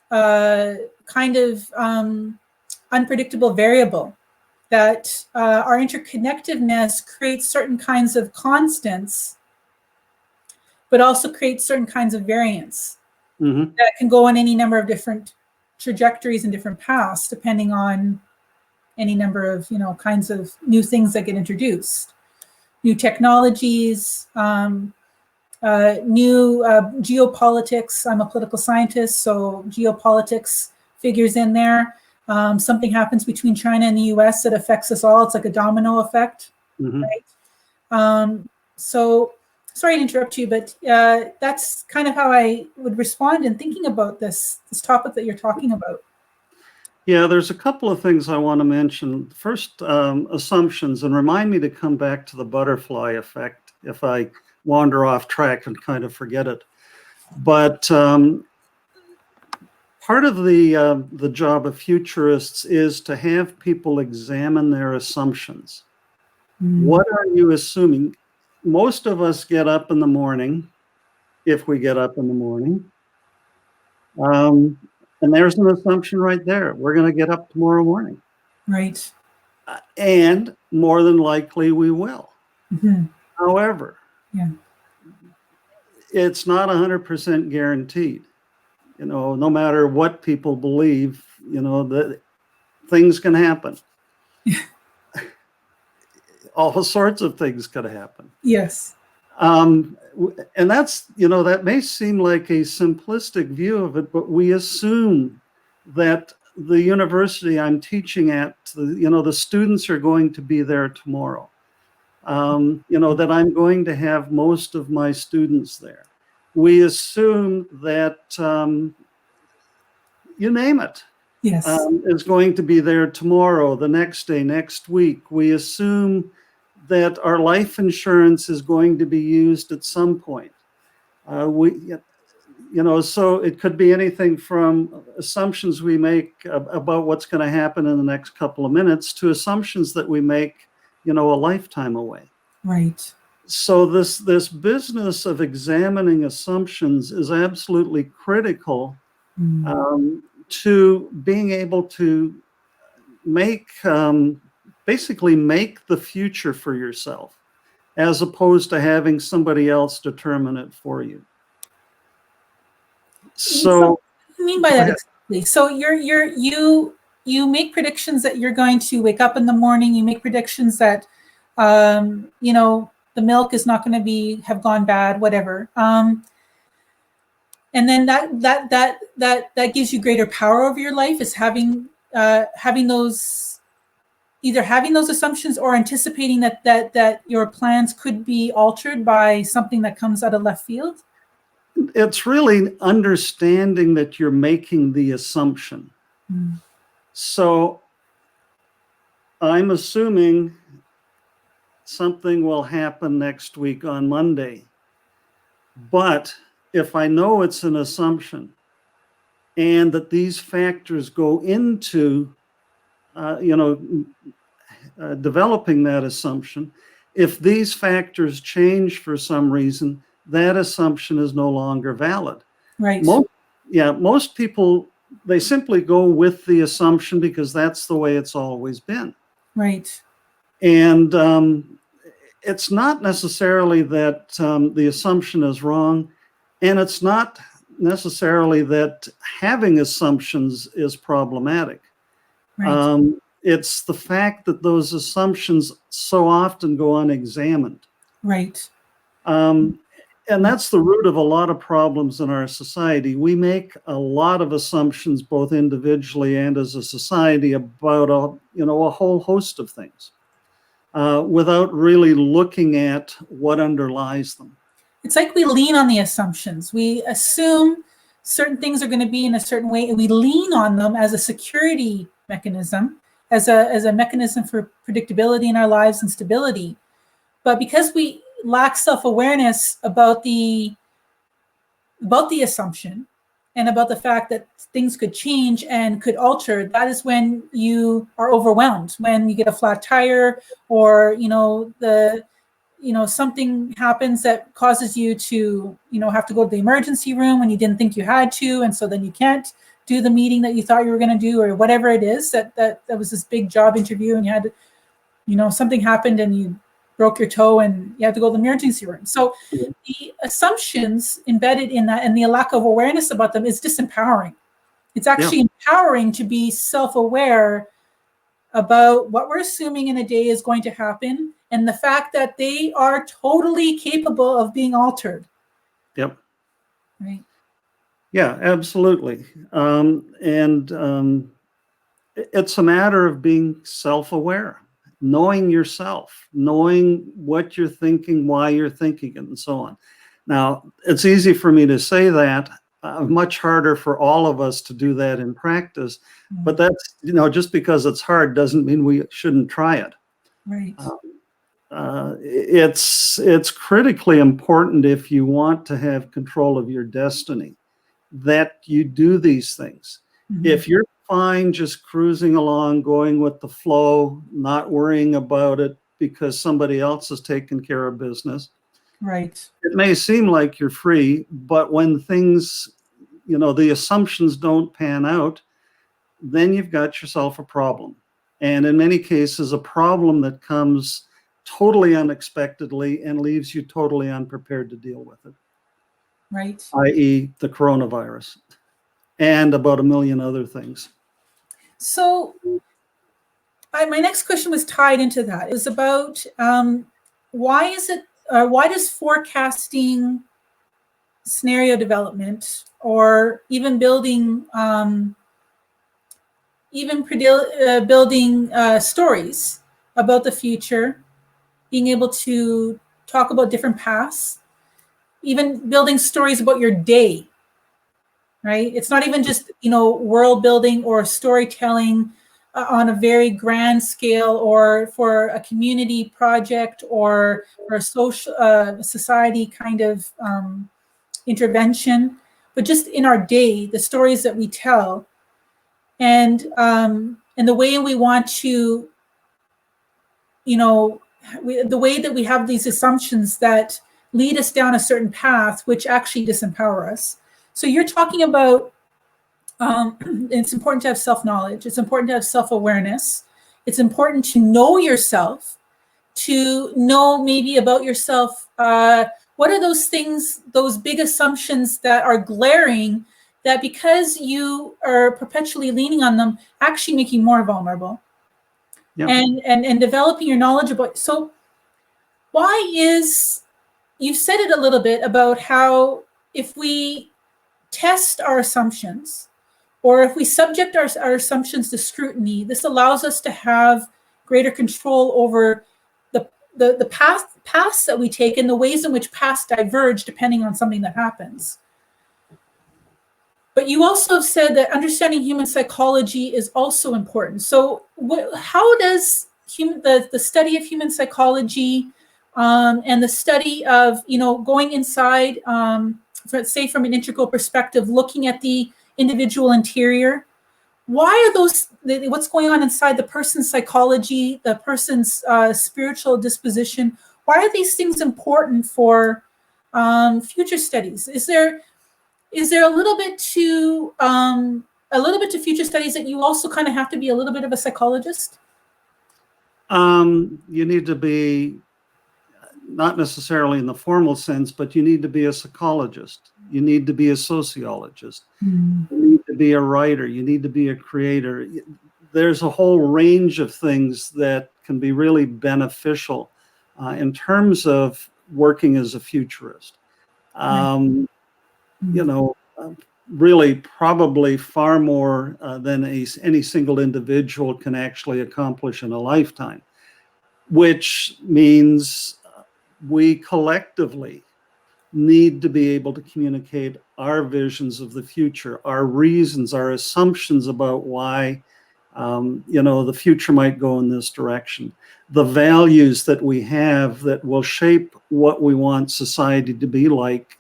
kind of unpredictable variable. That our interconnectedness creates certain kinds of constants, but also creates certain kinds of variance that can go on any number of different trajectories and different paths, depending on any number of kinds of new things that get introduced, new technologies, new geopolitics. I'm a political scientist, so geopolitics figures in there. Something happens between China and the US that affects us all. It's like a domino effect, right? So sorry to interrupt you, but that's kind of how I would respond in thinking about this topic that you're talking about. Yeah, there's a couple of things I want to mention. First, assumptions, and remind me to come back to the butterfly effect if I wander off track and kind of forget it. But part of the job of futurists is to have people examine their assumptions. What are you assuming? Most of us get up in the morning, if we get up in the morning, and there's an assumption right there. We're going to get up tomorrow morning. Right. And more than likely we will. However, it's not 100% guaranteed. No matter what people believe, that things can happen. All sorts of things could happen. Yes. And that's, that may seem like a simplistic view of it, but we assume that the university I'm teaching at, the students are going to be there tomorrow. That I'm going to have most of my students there. We assume that, you name it, yes, is going to be there tomorrow, the next day, next week. We assume that our life insurance is going to be used at some point. So it could be anything from assumptions we make about what's going to happen in the next couple of minutes to assumptions that we make, a lifetime away. Right. So this business of examining assumptions is absolutely critical to being able to basically make the future for yourself, as opposed to having somebody else determine it for you. So what do you mean by that exactly? So you make predictions that you're going to wake up in the morning. You make predictions that the milk is not going to have gone bad, whatever. And then that gives you greater power over your life, is having those assumptions or anticipating that your plans could be altered by something that comes out of left field. It's really understanding that you're making the assumption. So I'm assuming something will happen next week on Monday. But if I know it's an assumption and that these factors go into, developing that assumption, if these factors change for some reason, that assumption is no longer valid. Right. Most people, they simply go with the assumption because that's the way it's always been. Right. And it's not necessarily that the assumption is wrong, and it's not necessarily that having assumptions is problematic. Right. It's the fact that those assumptions so often go unexamined. Right. And that's the root of a lot of problems in our society. We make a lot of assumptions, both individually and as a society, about a whole host of things, without really looking at what underlies them. It's like we lean on the assumptions. We assume certain things are going to be in a certain way, and we lean on them as a security mechanism, as a mechanism for predictability in our lives and stability. But because we lack self-awareness about the assumption and about the fact that things could change and could alter, that is when you are overwhelmed, when you get a flat tire, or something happens that causes you to have to go to the emergency room when you didn't think you had to, and so then you can't do the meeting that you thought you were going to do, or whatever it is that was this big job interview, and you had to, something happened and you broke your toe and you had to go to the emergency room. So the assumptions embedded in that and the lack of awareness about them is disempowering. It's actually empowering to be self-aware about what we're assuming in a day is going to happen, and the fact that they are totally capable of being altered. Yep. Right. Yeah, absolutely. It's a matter of being self-aware, knowing yourself, knowing what you're thinking, why you're thinking it, and so on. Now, it's easy for me to say that, much harder for all of us to do that in practice. But that's, just because it's hard doesn't mean we shouldn't try it. Right. It's critically important if you want to have control of your destiny. that you do these things. Mm-hmm. If you're fine just cruising along, going with the flow, not worrying about it because somebody else is taking care of business, right, it may seem like you're free, but when things, the assumptions don't pan out, then you've got yourself a problem. And in many cases, a problem that comes totally unexpectedly and leaves you totally unprepared to deal with it. right. I.e. the coronavirus and about a million other things. So my next question was tied into that. It was about why does forecasting, scenario development, or even building stories about the future, being able to talk about different paths, even building stories about your day, right? It's not even just, world building or storytelling on a very grand scale or for a community project or for a social society kind of intervention, but just in our day, the stories that we tell and the way we want to, the way that we have these assumptions that lead us down a certain path, which actually disempower us. So you're talking about it's important to have self-knowledge. It's important to have self-awareness. It's important to know yourself, to know maybe about yourself. What are those things, those big assumptions that are glaring, that because you are perpetually leaning on them, actually make you more vulnerable? Yep. And developing your knowledge about. So why is, you said it a little bit about how if we test our assumptions, or if we subject our assumptions to scrutiny, this allows us to have greater control over the paths that we take and the ways in which paths diverge depending on something that happens. But you also have said that understanding human psychology is also important. So how does the study of human psychology and the study of, going inside, say from an integral perspective, looking at the individual interior, why are what's going on inside the person's psychology, the person's spiritual disposition, why are these things important for future studies? Is there a little bit to future studies that you also kind of have to be a little bit of a psychologist? You need to be, not necessarily in the formal sense, but you need to be a psychologist. You need to be a sociologist. You need to be a writer. You need to be a creator. There's a whole range of things that can be really beneficial in terms of working as a futurist. Really probably far more than any single individual can actually accomplish in a lifetime, which means we collectively need to be able to communicate our visions of the future, our reasons, our assumptions about why the future might go in this direction, the values that we have that will shape what we want society to be like,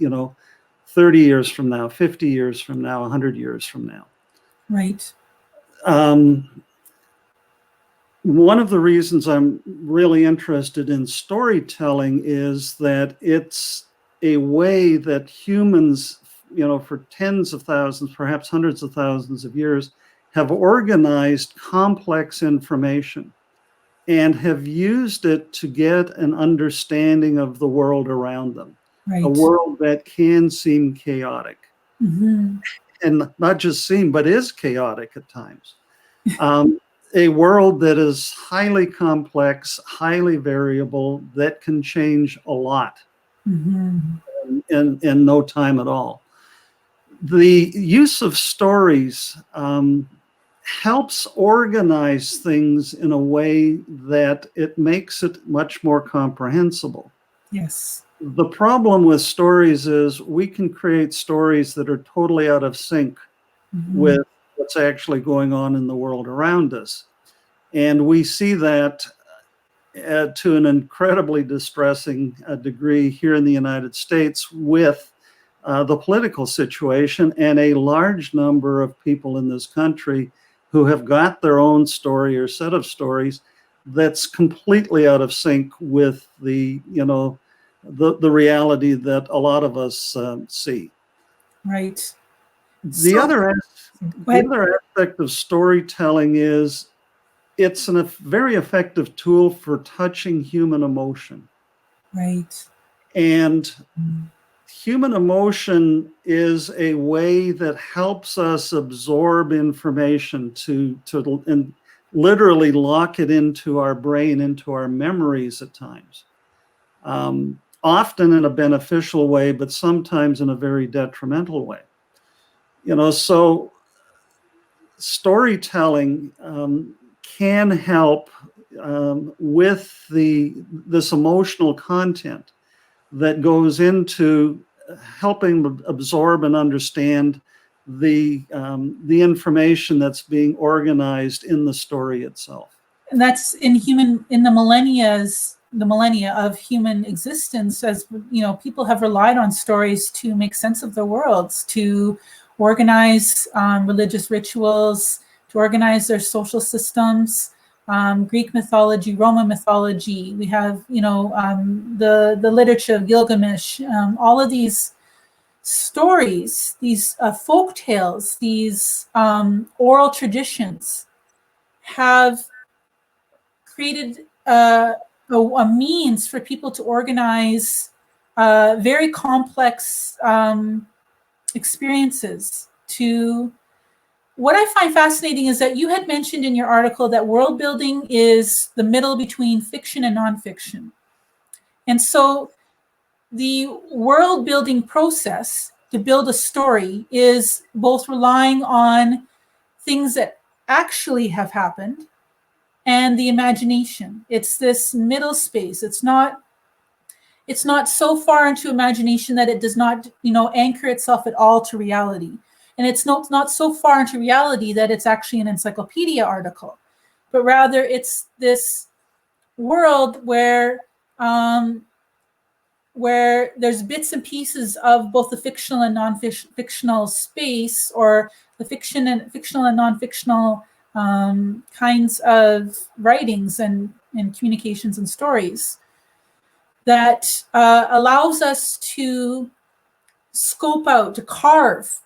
30 years from now, 50 years from now, 100 years from now. Right. One of the reasons I'm really interested in storytelling is that it's a way that humans, for tens of thousands, perhaps hundreds of thousands of years, have organized complex information and have used it to get an understanding of the world around them. Right. A world that can seem chaotic. Mm-hmm. And not just seem, but is chaotic at times. A world that is highly complex, highly variable, that can change a lot in no time at all. The use of stories helps organize things in a way that it makes it much more comprehensible. Yes. The problem with stories is we can create stories that are totally out of sync with what's actually going on in the world around us. And we see that to an incredibly distressing degree here in the United States with the political situation, and a large number of people in this country who have got their own story or set of stories that's completely out of sync with the reality that a lot of us see. Right. The other aspect of storytelling is it's a very effective tool for touching human emotion. Right. And human emotion is a way that helps us absorb information and literally lock it into our brain, into our memories at times. Often in a beneficial way, but sometimes in a very detrimental way. So storytelling can help with this emotional content that goes into helping absorb and understand the information that's being organized in the story itself. And that's in the millennia of human existence, as people have relied on stories to make sense of the worlds, to organize religious rituals, to organize their social systems. Greek mythology, Roman mythology. We have, the literature of Gilgamesh. All of these stories, these folk tales, these oral traditions have created a means for people to organize very complex experiences. What I find fascinating is that you had mentioned in your article that world building is the middle between fiction and nonfiction. And so the world building process to build a story is both relying on things that actually have happened and the imagination. It's this middle space. It's not so far into imagination that it does not, anchor itself at all to reality. And it's not so far into reality that it's actually an encyclopedia article, but rather it's this world where there's bits and pieces of both the fictional and non-fictional space, or the fictional and non-fictional kinds of writings and communications and stories that allows us to scope out, to carve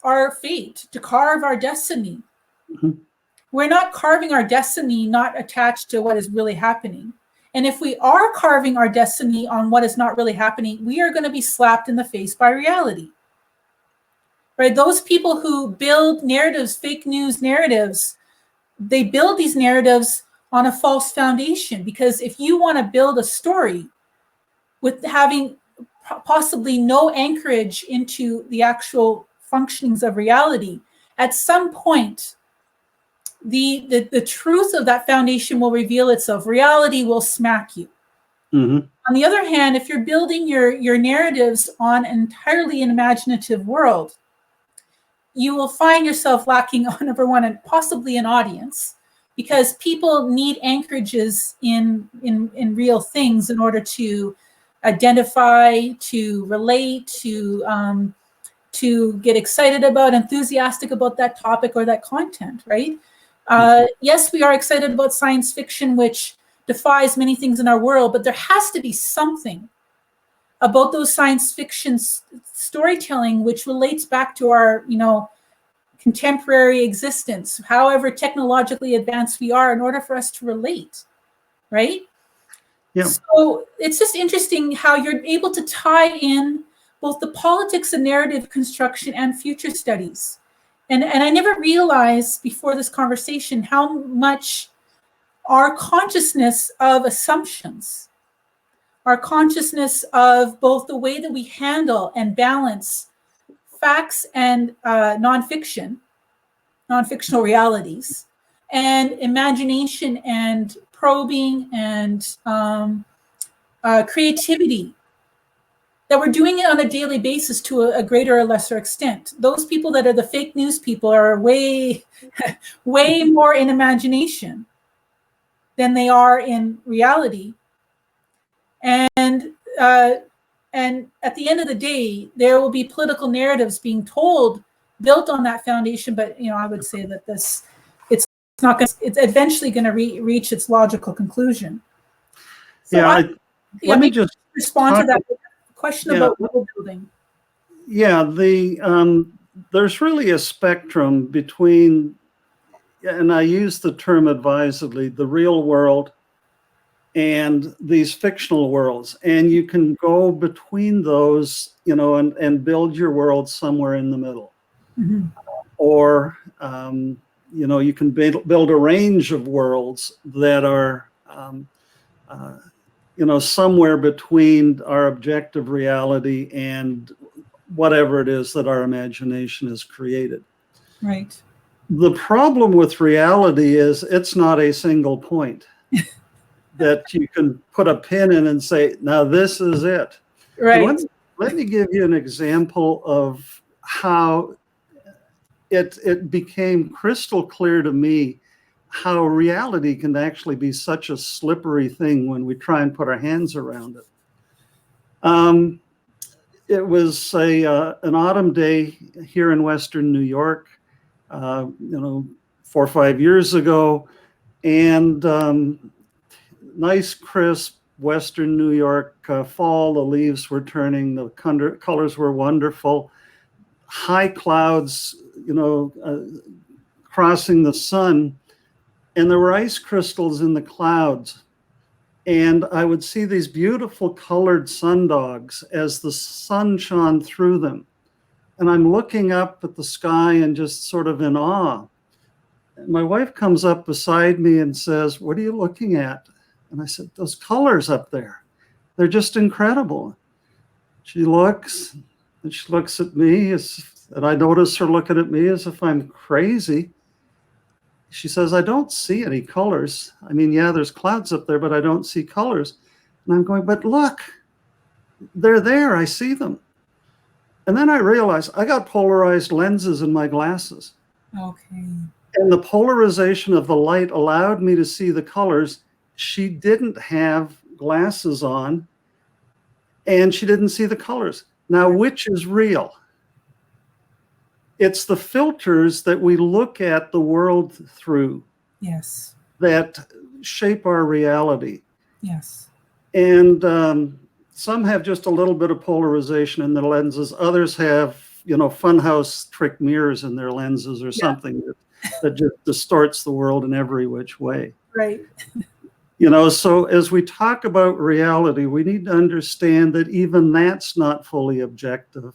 our fate, to carve our destiny. Mm-hmm. We're not carving our destiny not attached to what is really happening. And if we are carving our destiny on what is not really happening, we are going to be slapped in the face by reality. Right? Those people who build narratives, fake news narratives, they build these narratives on a false foundation, because if you want to build a story with having possibly no anchorage into the actual functionings of reality, at some point, the truth of that foundation will reveal itself. Reality will smack you. Mm-hmm. On the other hand, if you're building your narratives on an entirely imaginative world, you will find yourself lacking on, number one, and possibly an audience, because people need anchorages in real things in order to identify, to relate, to get excited about, enthusiastic about that topic or that content, right? Yes, we are excited about science fiction, which defies many things in our world, but there has to be something about those science fiction storytelling which relates back to our, contemporary existence, however technologically advanced we are, in order for us to relate, right? Yeah. So it's just interesting how you're able to tie in both the politics and narrative construction and future studies. And I never realized before this conversation how much our consciousness of assumptions, our consciousness of both the way that we handle and balance facts and nonfictional realities, and imagination and probing and creativity, that we're doing it on a daily basis to a greater or lesser extent. Those people that are the fake news people are way, way more in imagination than they are in reality. And And at the end of the day, there will be political narratives being told, built on that foundation. But, I would say that it's eventually going to reach its logical conclusion. So let me just respond to that question about world building. Yeah, there's really a spectrum between, and I use the term advisedly, the real world and these fictional worlds. And you can go between those, and build your world somewhere in the middle. Mm-hmm. Or, you can build a range of worlds that are, somewhere between our objective reality and whatever it is that our imagination has created. Right. The problem with reality is it's not a single point that you can put a pin in and say, now this is it. Right. Let me give you an example of how it became crystal clear to me how reality can actually be such a slippery thing when we try and put our hands around it. It was an autumn day here in Western New York, 4 or 5 years ago, and nice, crisp Western New York fall. The leaves were turning, the colors were wonderful. High clouds, crossing the sun, and there were ice crystals in the clouds. And I would see these beautiful colored sundogs as the sun shone through them. And I'm looking up at the sky and just sort of in awe. And my wife comes up beside me and says, "What are you looking at?" And I said, "Those colors up there, they're just incredible." She looks, and she looks at me, and I notice her looking at me as if I'm crazy. She says, "I don't see any colors. I mean, yeah, there's clouds up there, but I don't see colors." And I'm going, "But look, they're there. I see them." And then I realized I got polarized lenses in my glasses. Okay. And the polarization of the light allowed me to see the colors. She didn't have glasses on, and she didn't see the colors. Now, which is real? It's the filters that we look at the world through. Yes. That shape our reality. Yes. And some have just a little bit of polarization in their lenses. Others have, funhouse trick mirrors in their lenses or something that just distorts the world in every which way. Right. So as we talk about reality, we need to understand that even that's not fully objective.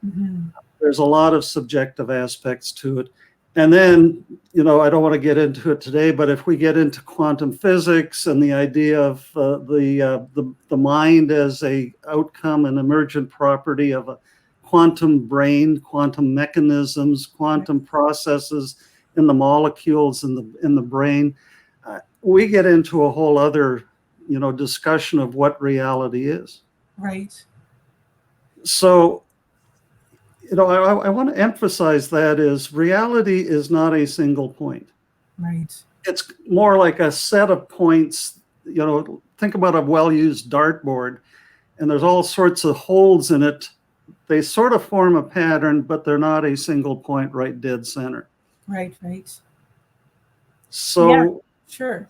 Mm-hmm. There's a lot of subjective aspects to it. And then, I don't want to get into it today, but if we get into quantum physics and the idea of the mind as a outcome and emergent property of a quantum brain, quantum mechanisms, quantum processes in the molecules in the brain, we get into a whole other, discussion of what reality is. Right. So, I want to emphasize that is reality is not a single point. Right. It's more like a set of points. Think about a well-used dartboard, and there's all sorts of holes in it. They sort of form a pattern, but they're not a single point right dead center. Right, right. So, yeah, sure.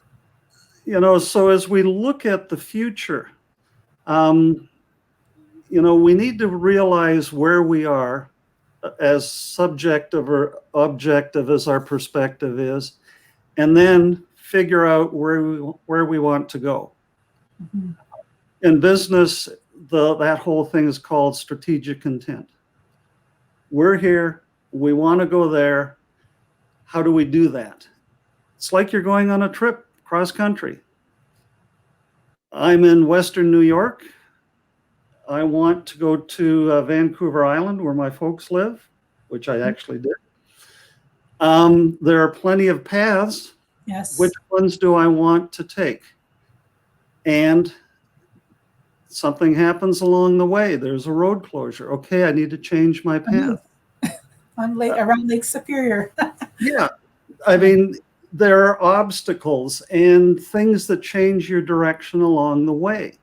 So as we look at the future, we need to realize where we are, as subjective or objective as our perspective is, and then figure out where we want to go. Mm-hmm. In business, that whole thing is called strategic intent. We're here, we want to go there. How do we do that? It's like you're going on a trip cross country. I'm in Western New York. I want to go to Vancouver Island where my folks live, which I actually did. There are plenty of paths. Yes. Which ones do I want to take? And something happens along the way. There's a road closure. Okay, I need to change my path. Around Lake Superior. Yeah. I mean, there are obstacles and things that change your direction along the way.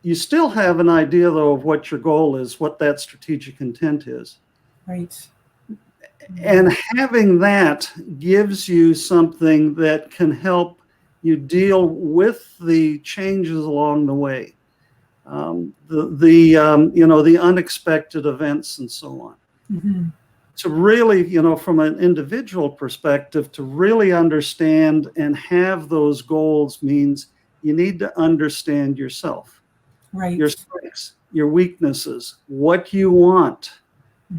You still have an idea, though, of what your goal is, what that strategic intent is. Right. And having that gives you something that can help you deal with the changes along the way, the unexpected events and so on. Mm-hmm. To really, from an individual perspective, to really understand and have those goals means you need to understand yourself, Right. your strengths, your weaknesses, what you want,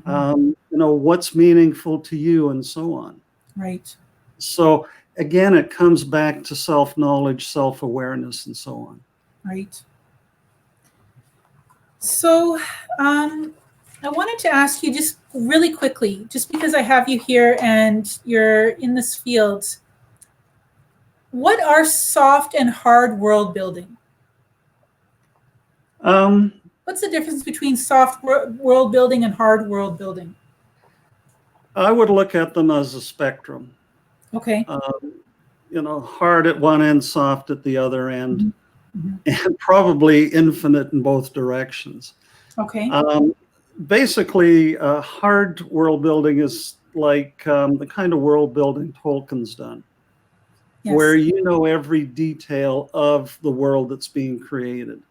Mm-hmm. what's meaningful to you, and so on. Right. So again, it comes back to self-knowledge, self-awareness, and so on. Right. So I wanted to ask you just really quickly, just because I have you here and you're in this field, what are soft and hard world building? What's the difference between soft world building and hard world building? I would look at them as a spectrum. Okay. Hard at one end, soft at the other end, Mm-hmm. and probably infinite in both directions. Okay. Basically, hard world building is like the kind of world building Tolkien's done, Yes. where you know every detail of the world that's being created,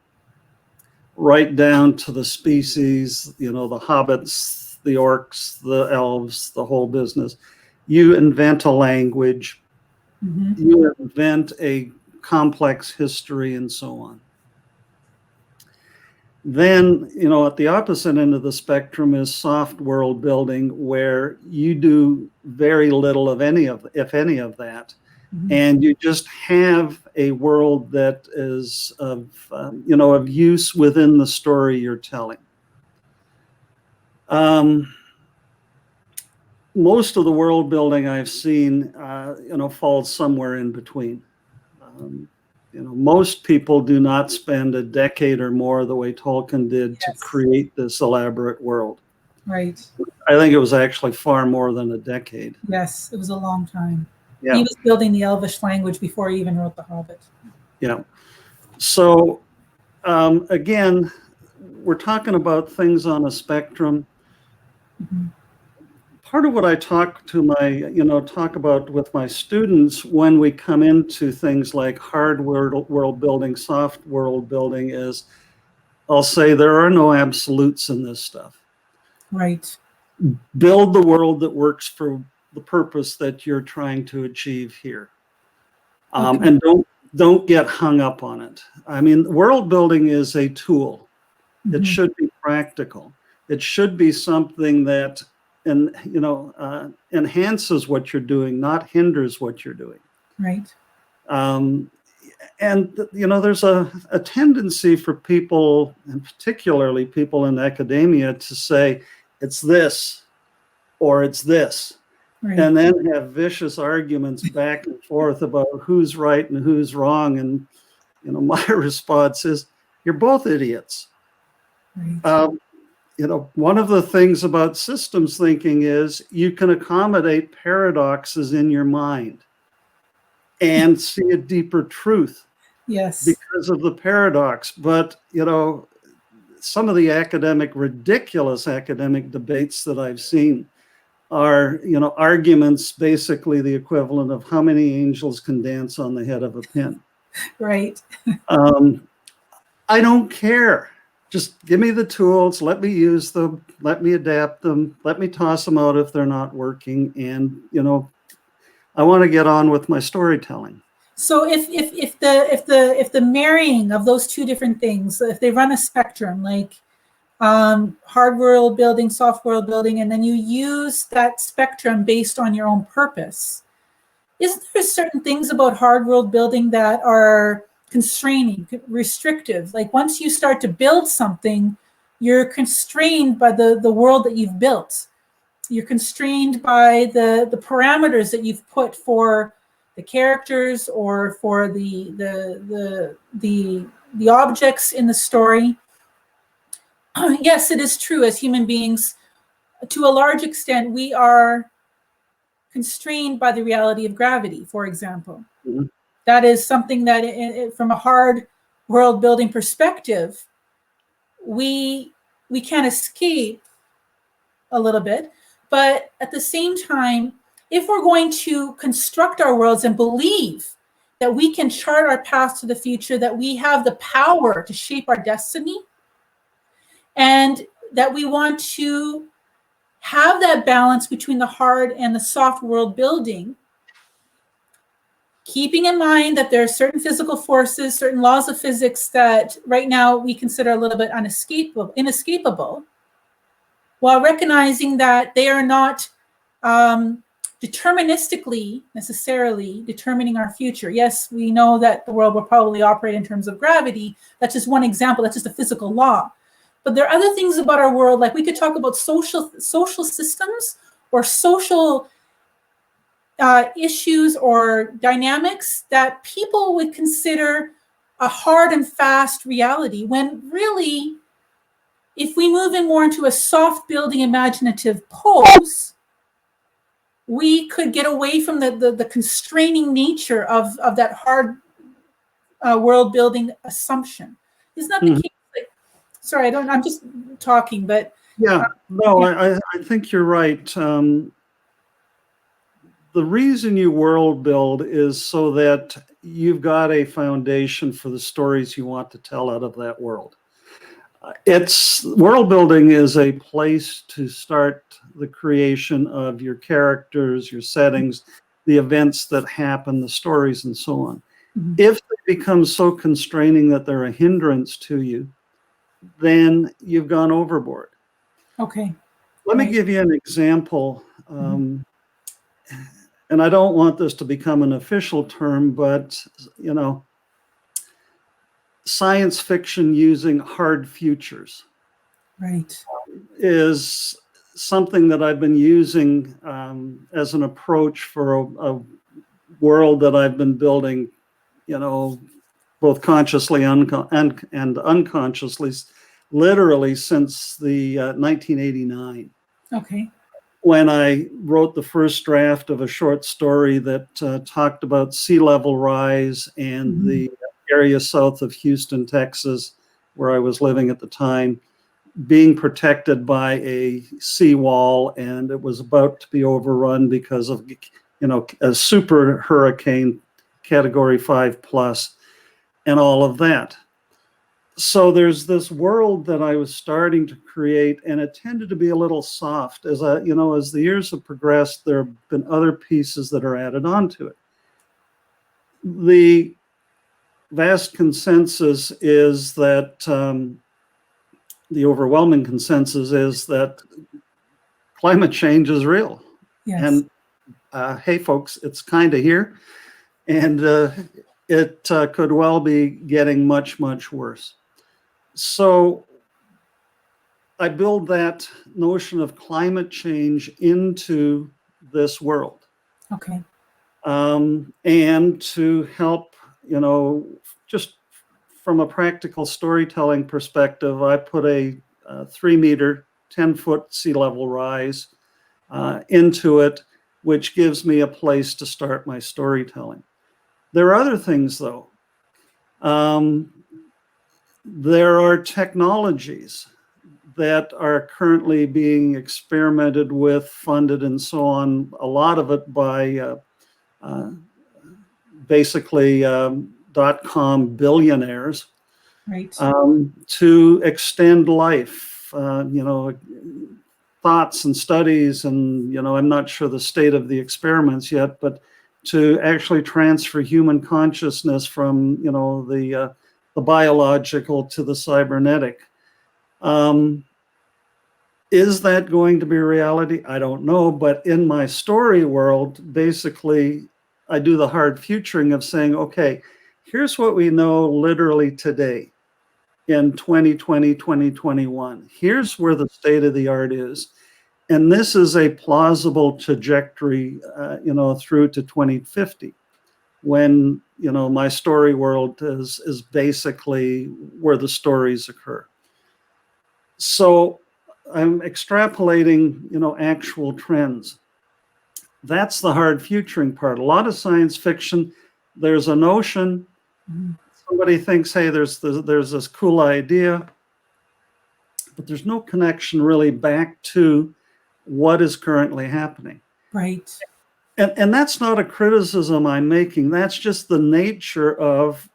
right down to the species, the hobbits, the orcs, the elves, the whole business. You invent a language, Mm-hmm. you invent a complex history, and so on. Then, at the opposite end of the spectrum is soft world building, where you do very little of any of that, Mm-hmm. and you just have a world that is of use within the story you're telling. Most of the world building I've seen, falls somewhere in between. Most people do not spend a decade or more the way Tolkien did to create this elaborate world. Right. I think it was actually far more than a decade. Yes, it was a long time. Yeah. He was building the Elvish language before he even wrote The Hobbit. Yeah. So, again, we're talking about things on a spectrum. Mm-hmm. Part of what I talk about with my students when we come into things like hard world building, soft world building is, I'll say there are no absolutes in this stuff. Right. Build the world that works for the purpose that you're trying to achieve here. Okay. And don't get hung up on it. I mean, world building is a tool. Mm-hmm. It should be practical. It should be something that enhances what you're doing, not hinders what you're doing. Right. And there's a tendency for people, and particularly people in academia, to say it's this or it's this, Right. and then have vicious arguments back and forth about who's right and who's wrong. And my response is, you're both idiots. Right. One of the things about systems thinking is you can accommodate paradoxes in your mind and see a deeper truth. Yes. Because of the paradox. But, some of the ridiculous academic debates that I've seen are, arguments basically the equivalent of how many angels can dance on the head of a pin. Right. I don't care. Just give me the tools, let me use them, let me adapt them, let me toss them out if they're not working. And, I want to get on with my storytelling. So if the marrying of those two different things, if they run a spectrum, like hard world building, soft world building, and then you use that spectrum based on your own purpose, isn't there certain things about hard world building that are constraining, restrictive? Like once you start to build something, you're constrained by the world that you've built. You're constrained by the parameters that you've put for the characters or for the objects in the story. Yes, it is true. As human beings, to a large extent, we are constrained by the reality of gravity, for example. Mm-hmm. That is something that from a hard world building perspective, we can escape a little bit, but at the same time, if we're going to construct our worlds and believe that we can chart our path to the future, that we have the power to shape our destiny, and that we want to have that balance between the hard and the soft world building, keeping in mind that there are certain physical forces, certain laws of physics that right now we consider a little bit inescapable, while recognizing that they are not deterministically necessarily determining our future. Yes, we know that the world will probably operate in terms of gravity. That's just one example. That's just a physical law. But there are other things about our world, like we could talk about social systems or social issues or dynamics that people would consider a hard and fast reality, when really, if we move in more into a soft building imaginative pose, we could get away from the constraining nature of that hard world building assumption. Isn't that the case? Like, sorry, I'm just talking, but. Yeah, no, I think you're right. The reason you world build is so that you've got a foundation for the stories you want to tell out of that world. World building is a place to start the creation of your characters, your settings, the events that happen, the stories, and so on. Mm-hmm. If they become so constraining that they're a hindrance to you, then you've gone overboard. Okay. Let me give you an example. And I don't want this to become an official term, but, science fiction using hard futures, right, is something that I've been using as an approach for a world that I've been building, both consciously and unconsciously, literally since the 1989. Okay. When I wrote the first draft of a short story that talked about sea level rise and the area south of Houston, Texas, where I was living at the time, being protected by a seawall, and it was about to be overrun because of, a super hurricane, Category 5+, and all of that. So there's this world that I was starting to create, and it tended to be a little soft. As the years have progressed, there have been other pieces that are added onto it. The vast consensus is that the overwhelming consensus is that climate change is real. Yes. And hey, folks, it's kind of here, and it could well be getting much, much worse. So I build that notion of climate change into this world. Okay. And to help, just from a practical storytelling perspective, I put a 3-meter, 10-foot sea level rise into it, which gives me a place to start my storytelling. There are other things, though. There are technologies that are currently being experimented with, funded, and so on, a lot of it by basically .com billionaires, right, to extend life, thoughts and studies, and, I'm not sure the state of the experiments yet, but to actually transfer human consciousness from, the biological to the cybernetic. Is that going to be reality? I don't know, but in my story world, basically, I do the hard futuring of saying, okay, here's what we know literally today in 2020, 2021. Here's where the state of the art is. And this is a plausible trajectory, through to 2050, when, my story world is basically where the stories occur. So I'm extrapolating, actual trends. That's the hard futuring part. A lot of science fiction, there's a notion, somebody thinks, hey, there's this cool idea, but there's no connection really back to what is currently happening. Right. And that's not a criticism I'm making. That's just the nature of,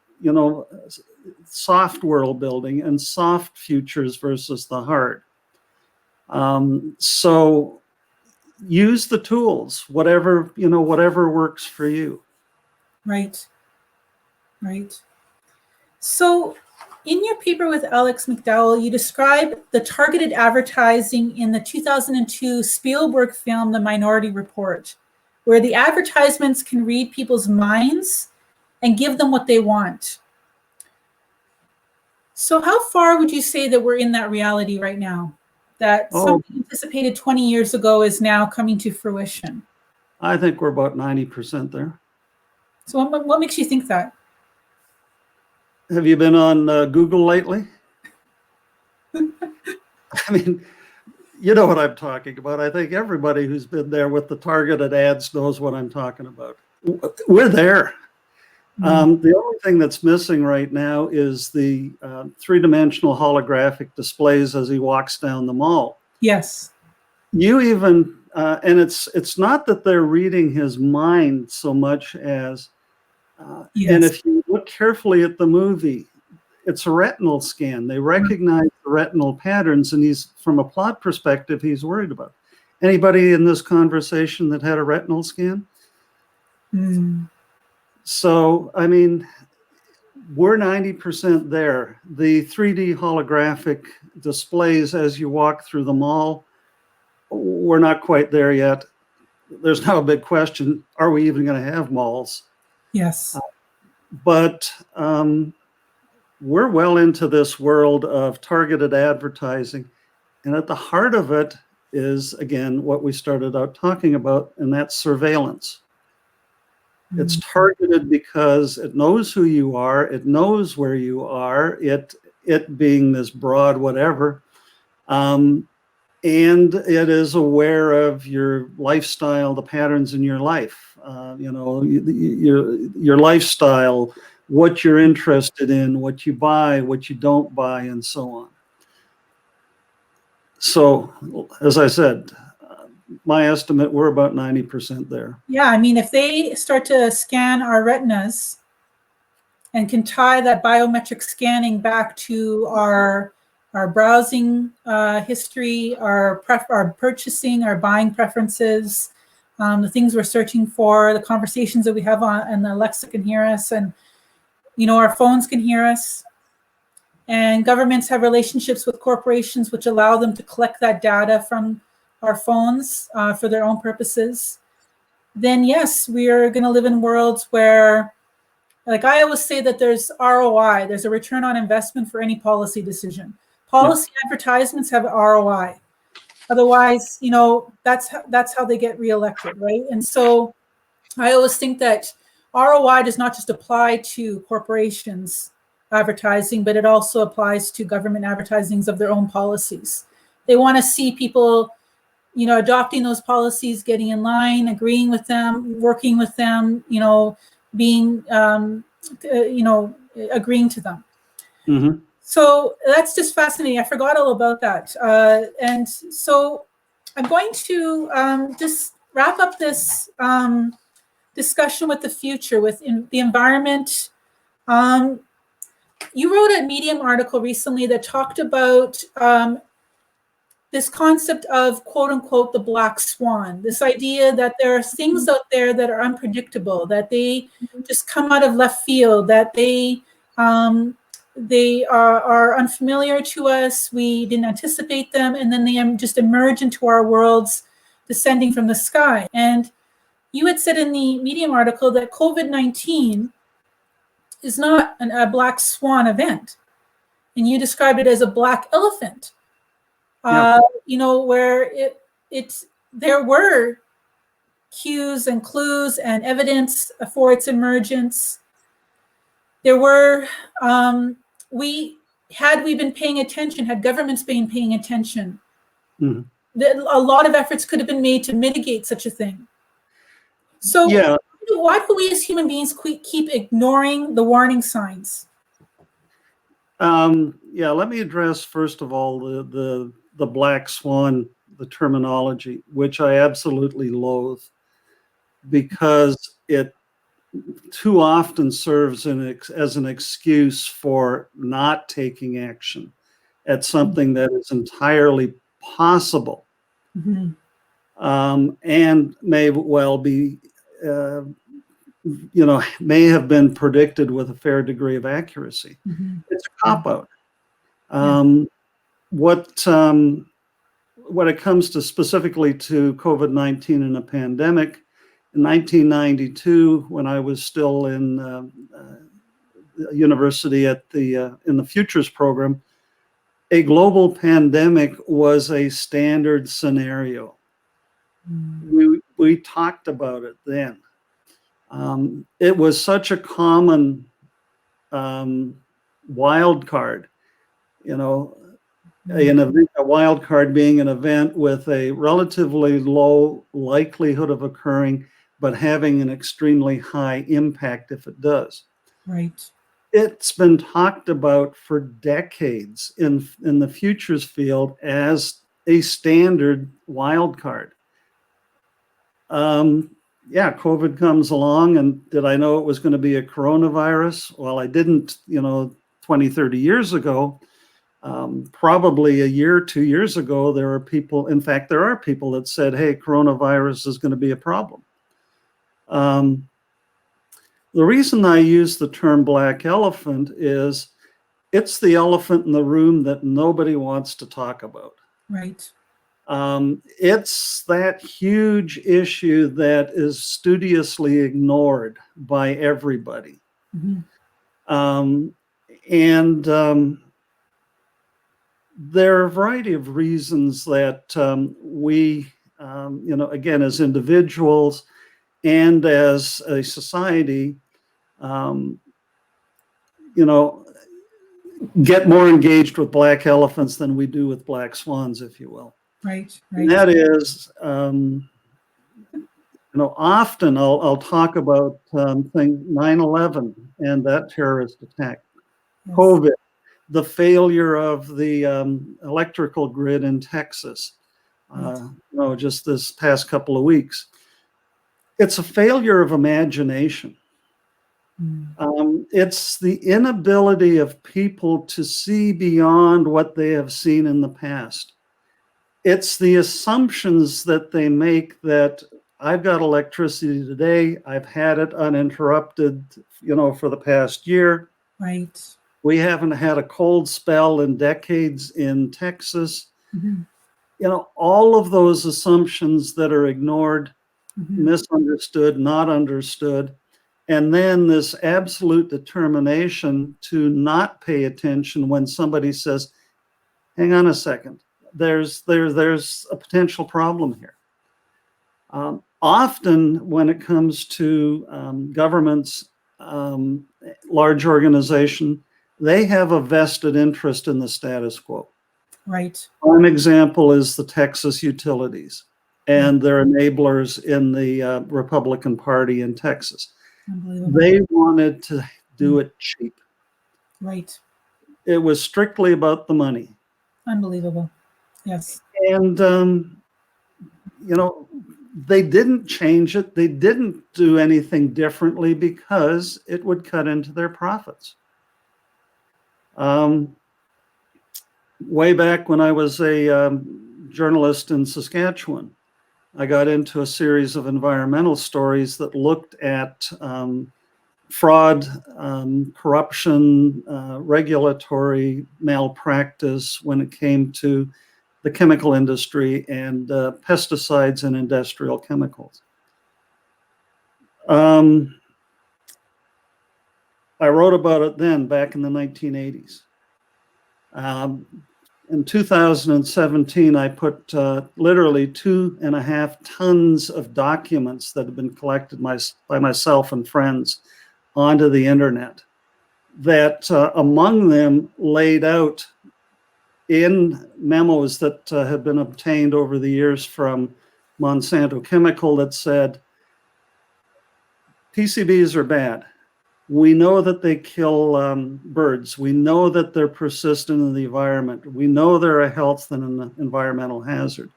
soft world building and soft futures versus the hard. So use the tools, whatever works for you. Right. Right. So in your paper with Alex McDowell, you describe the targeted advertising in the 2002 Spielberg film, The Minority Report, where the advertisements can read people's minds and give them what they want. So how far would you say that we're in that reality right now? That something anticipated 20 years ago is now coming to fruition? I think we're about 90% there. So what makes you think that? Have you been on Google lately? I mean, you know what I'm talking about. I think everybody who's been there with the targeted ads knows what I'm talking about. We're there. The only thing that's missing right now is the three-dimensional holographic displays as he walks down the mall. Yes. You even, and it's not that they're reading his mind so much as, Yes. and if you look carefully at the movie, it's a retinal scan. They recognize the retinal patterns, and from a plot perspective, he's worried about it. Anybody in this conversation that had a retinal scan? So, I mean, we're 90% there. The 3D holographic displays as you walk through the mall, we're not quite there yet. There's now a big question, are we even going to have malls? Yes. But we're well into this world of targeted advertising. And at the heart of it is, again, what we started out talking about, and that's surveillance. It's targeted because it knows who you are, it knows where you are, it being this broad whatever, and it is aware of your lifestyle, the patterns in your life, your lifestyle, what you're interested in, what you buy, what you don't buy, and so on. So, as I said, my estimate, we're about 90% there. Yeah, I mean, if they start to scan our retinas and can tie that biometric scanning back to our browsing history, our purchasing, our buying preferences, the things we're searching for, the conversations that we have on, and the Alexa can hear us, and our phones can hear us, and governments have relationships with corporations which allow them to collect that data from our phones for their own purposes, then yes, we are going to live in worlds where, like I always say, that there's ROI, there's a return on investment for any policy decision. Policy advertisements have ROI. Otherwise, that's how they get reelected, right? And so I always think that ROI does not just apply to corporations advertising, but it also applies to government advertisings of their own policies. They want to see people adopting those policies, getting in line, agreeing with them, working with them, being, agreeing to them. Mm-hmm. So that's just fascinating. I forgot all about that. And so I'm going to just wrap up this discussion with the future, with the environment. You wrote a Medium article recently that talked about this concept of, quote unquote, the black swan, this idea that there are things out there that are unpredictable, that they just come out of left field, that they are unfamiliar to us, we didn't anticipate them, and then they just emerge into our worlds descending from the sky. And you had said in the Medium article that COVID-19 is not a black swan event, and you described it as a black elephant. Where there were cues and clues and evidence for its emergence. There were, had we been paying attention, had governments been paying attention, a lot of efforts could have been made to mitigate such a thing. So why do we as human beings keep ignoring the warning signs? Yeah, let me address first of all the black swan, the terminology, which I absolutely loathe because it too often serves as an excuse for not taking action at something that is entirely possible, Mm-hmm. and may well be, may have been predicted with a fair degree of accuracy. Mm-hmm. It's a cop-out. Yeah. When it comes to specifically to COVID-19 and a pandemic, in 1992, when I was still in university in the futures program, a global pandemic was a standard scenario. We talked about it then. It was such a common wild card, a wild card being an event with a relatively low likelihood of occurring, but having an extremely high impact if it does. Right. It's been talked about for decades in the futures field as a standard wild card. COVID comes along, and did I know it was going to be a coronavirus? Well, I didn't, 20, 30 years ago. Probably a year, 2 years ago, there are people that said, hey, coronavirus is going to be a problem. The reason I use the term black elephant is it's the elephant in the room that nobody wants to talk about. Right. It's that huge issue that is studiously ignored by everybody. Mm-hmm. There are a variety of reasons that we, again, as individuals and as a society, get more engaged with black elephants than we do with black swans, if you will. Right. And that is, often I'll talk about 9/11 and that terrorist attack, yes. COVID, the failure of the electrical grid in Texas, just this past couple of weeks. It's a failure of imagination. It's the inability of people to see beyond what they have seen in the past. It's the assumptions that they make that I've got electricity today, I've had it uninterrupted, for the past year. Right. We haven't had a cold spell in decades in Texas. Mm-hmm. All of those assumptions that are ignored, mm-hmm. misunderstood, not understood. And then this absolute determination to not pay attention when somebody says, hang on a second, there's a potential problem here. Often when it comes to governments, large organization, they have a vested interest in the status quo. Right. One example is the Texas utilities and their enablers in the Republican Party in Texas. They wanted to do it cheap. Right. It was strictly about the money. Unbelievable. Yes. And, they didn't change it. They didn't do anything differently because it would cut into their profits. Way back when I was a journalist in Saskatchewan, I got into a series of environmental stories that looked at fraud, corruption, regulatory malpractice when it came to the chemical industry and pesticides and industrial chemicals. I wrote about it then, back in the 1980s. In 2017, I put literally 2.5 tons of documents that have been collected by myself and friends onto the internet that among them laid out in memos that have been obtained over the years from Monsanto Chemical that said, PCBs are bad. We know that they kill birds. We know that they're persistent in the environment. We know they're a health and an environmental hazard.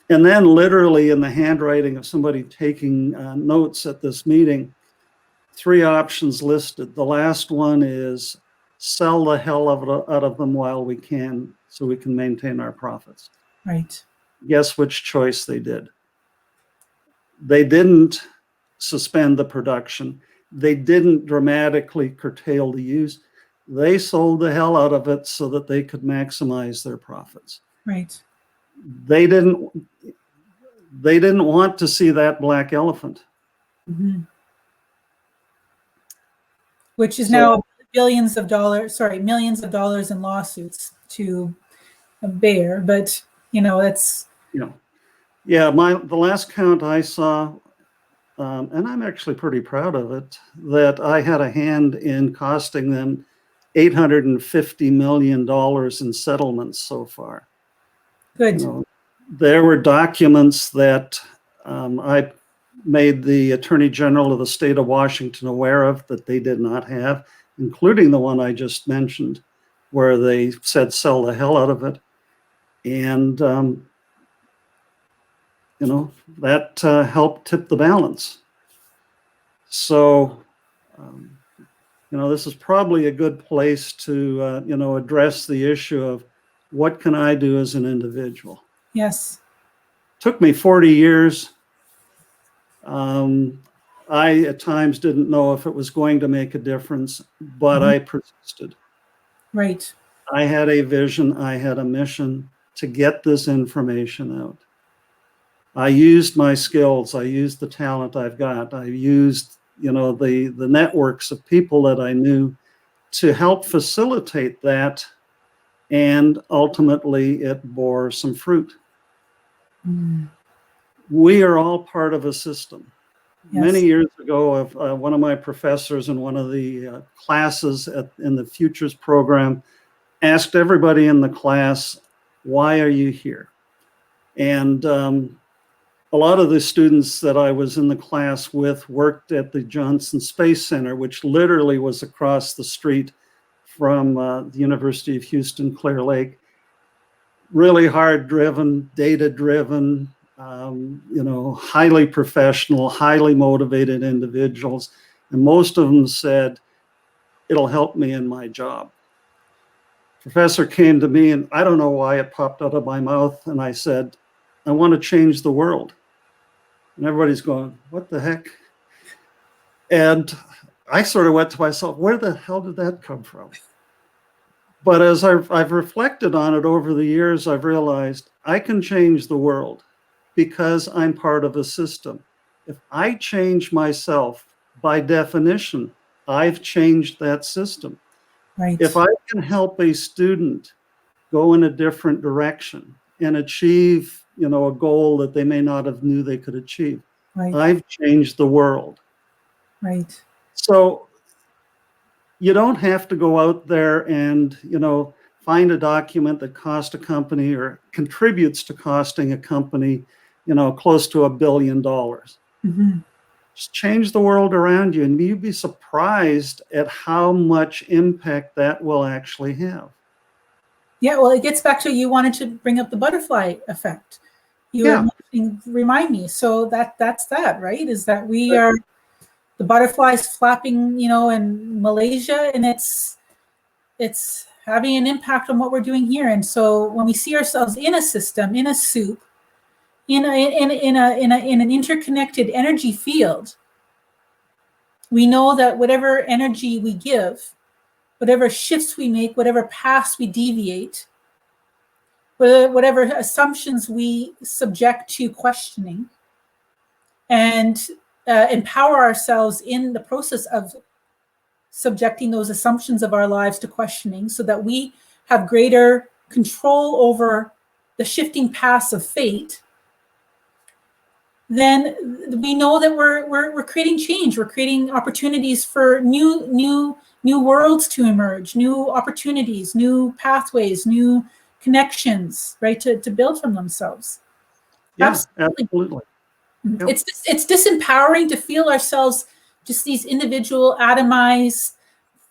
And then literally in the handwriting of somebody taking notes at this meeting, 3 options listed. The last one is sell the hell out of them while we can so we can maintain our profits. Right. Guess which choice they did? They didn't suspend the production. They didn't dramatically curtail the use. They sold the hell out of it so that they could maximize their profits. Right. They didn't want to see that black elephant. Mm-hmm. Which is now millions of dollars in lawsuits to bear. But, that's... Yeah, the last count I saw, and I'm actually pretty proud of it, that I had a hand in costing them $850 million in settlements so far. Good. There were documents that I made the Attorney General of the state of Washington aware of that they did not have, including the one I just mentioned, where they said sell the hell out of it. And, that helped tip the balance. So, this is probably a good place to, address the issue of what can I do as an individual? Yes. Took me 40 years. I, at times, didn't know if it was going to make a difference, but I persisted. Right. I had a vision. I had a mission to get this information out. I used my skills. I used the talent I've got. I used, the networks of people that I knew to help facilitate that. And ultimately, it bore some fruit. Mm. We are all part of a system. Yes. Many years ago, one of my professors in one of the classes in the Futures program asked everybody in the class, why are you here? And a lot of the students that I was in the class with worked at the Johnson Space Center, which literally was across the street from the University of Houston, Clear Lake. Really hard-driven, data-driven, highly professional, highly motivated individuals. And most of them said, it'll help me in my job. Professor came to me, and I don't know why it popped out of my mouth, and I said, I want to change the world. And everybody's going, what the heck? And I sort of went to myself, where the hell did that come from? But as I've reflected on it over the years, I've realized I can change the world because I'm part of a system. If I change myself, by definition, I've changed that system. Right. If I can help a student go in a different direction and achieve, a goal that they may not have knew they could achieve, Right. I've changed the world. Right. So you don't have to go out there and, find a document that cost a company or contributes to costing a company, close to $1 billion. Mm-hmm. Just change the world around you, and you'd be surprised at how much impact that will actually have. Yeah, well, it gets back to, you wanted to bring up the butterfly effect. Remind me. So that's that, right? Is that we are the butterflies flapping, in Malaysia, and it's having an impact on what we're doing here. And so when we see ourselves in a system, in a soup, in an interconnected energy field, we know that whatever energy we give, whatever shifts we make, whatever paths we deviate, whatever assumptions we subject to questioning, and empower ourselves in the process of subjecting those assumptions of our lives to questioning, so that we have greater control over the shifting paths of fate, then we know that we're creating change. We're creating opportunities for new worlds to emerge, new opportunities, new pathways, new connections, right, to build from themselves. Yeah, absolutely. It's disempowering to feel ourselves just these individual atomized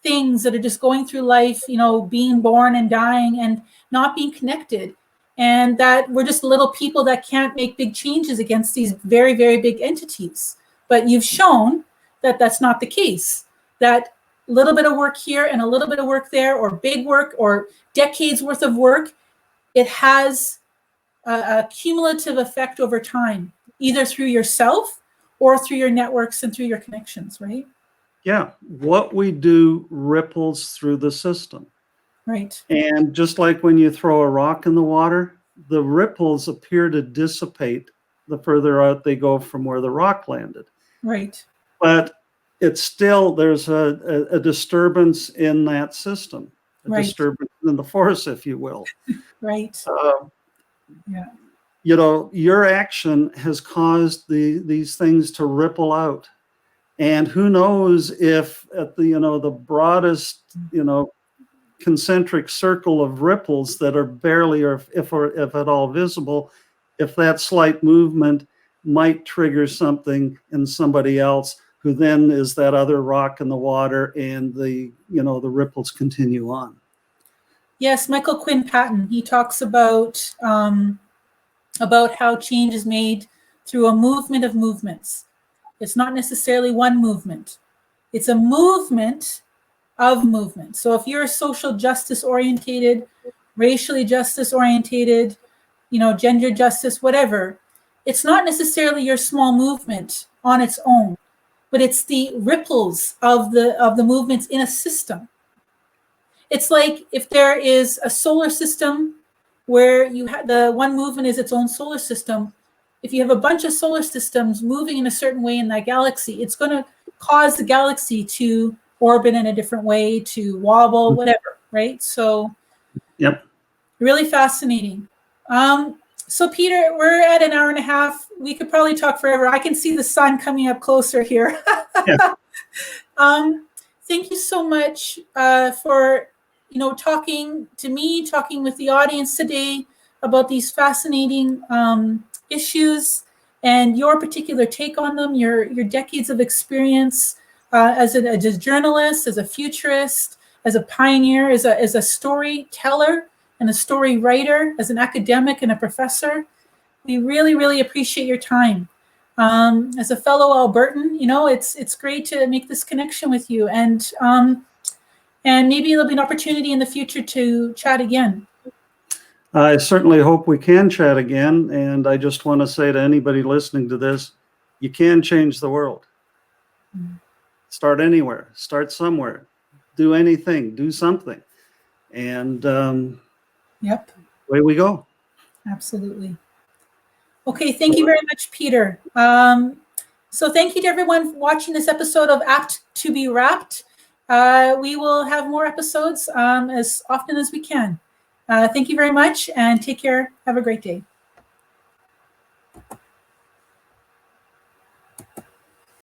things that are just going through life, being born and dying and not being connected. And that we're just little people that can't make big changes against these very, very big entities. But you've shown that that's not the case, that a little bit of work here and a little bit of work there, or big work or decades worth of work, it has a cumulative effect over time, either through yourself or through your networks and through your connections, right? Yeah, what we do ripples through the system. Right. And just like when you throw a rock in the water, the ripples appear to dissipate the further out they go from where the rock landed. Right. But it's still, there's a disturbance in that system, a Right. disturbance in the force, if you will. Right. Yeah. Your action has caused these things to ripple out. And who knows if at the broadest, concentric circle of ripples that are barely, or if at all visible, if that slight movement might trigger something in somebody else, who then is that other rock in the water, and the ripples continue on. Yes, Michael Quinn Patton, he talks about how change is made through a movement of movements. It's not necessarily one movement. It's a movement of movement. So if you're social justice orientated, racially justice orientated, gender justice, whatever, it's not necessarily your small movement on its own, but it's the ripples of the movements in a system. It's like if there is a solar system where the one movement is its own solar system. If you have a bunch of solar systems moving in a certain way in that galaxy, it's going to cause the galaxy to orbit in a different way, to wobble, whatever, right? So, yep, really fascinating. So Peter, we're at an hour and a half. We could probably talk forever. I can see the sun coming up closer here. Yeah. Thank you so much for talking to me, talking with the audience today about these fascinating issues and your particular take on them, your decades of experience as a journalist, as a futurist, as a pioneer, as a storyteller and a story writer, as an academic and a professor. We really, really appreciate your time. As a fellow Albertan, it's great to make this connection with you, and maybe there'll be an opportunity in the future to chat again. I certainly hope we can chat again. And I just want to say to anybody listening to this, you can change the world. Start anywhere, start somewhere, do anything, do something. And yep, away we go. Absolutely. Okay, thank you very much, Peter. So thank you to everyone watching this episode of Apt to be Rapt. We will have more episodes as often as we can. Thank you very much, and take care. Have a great day.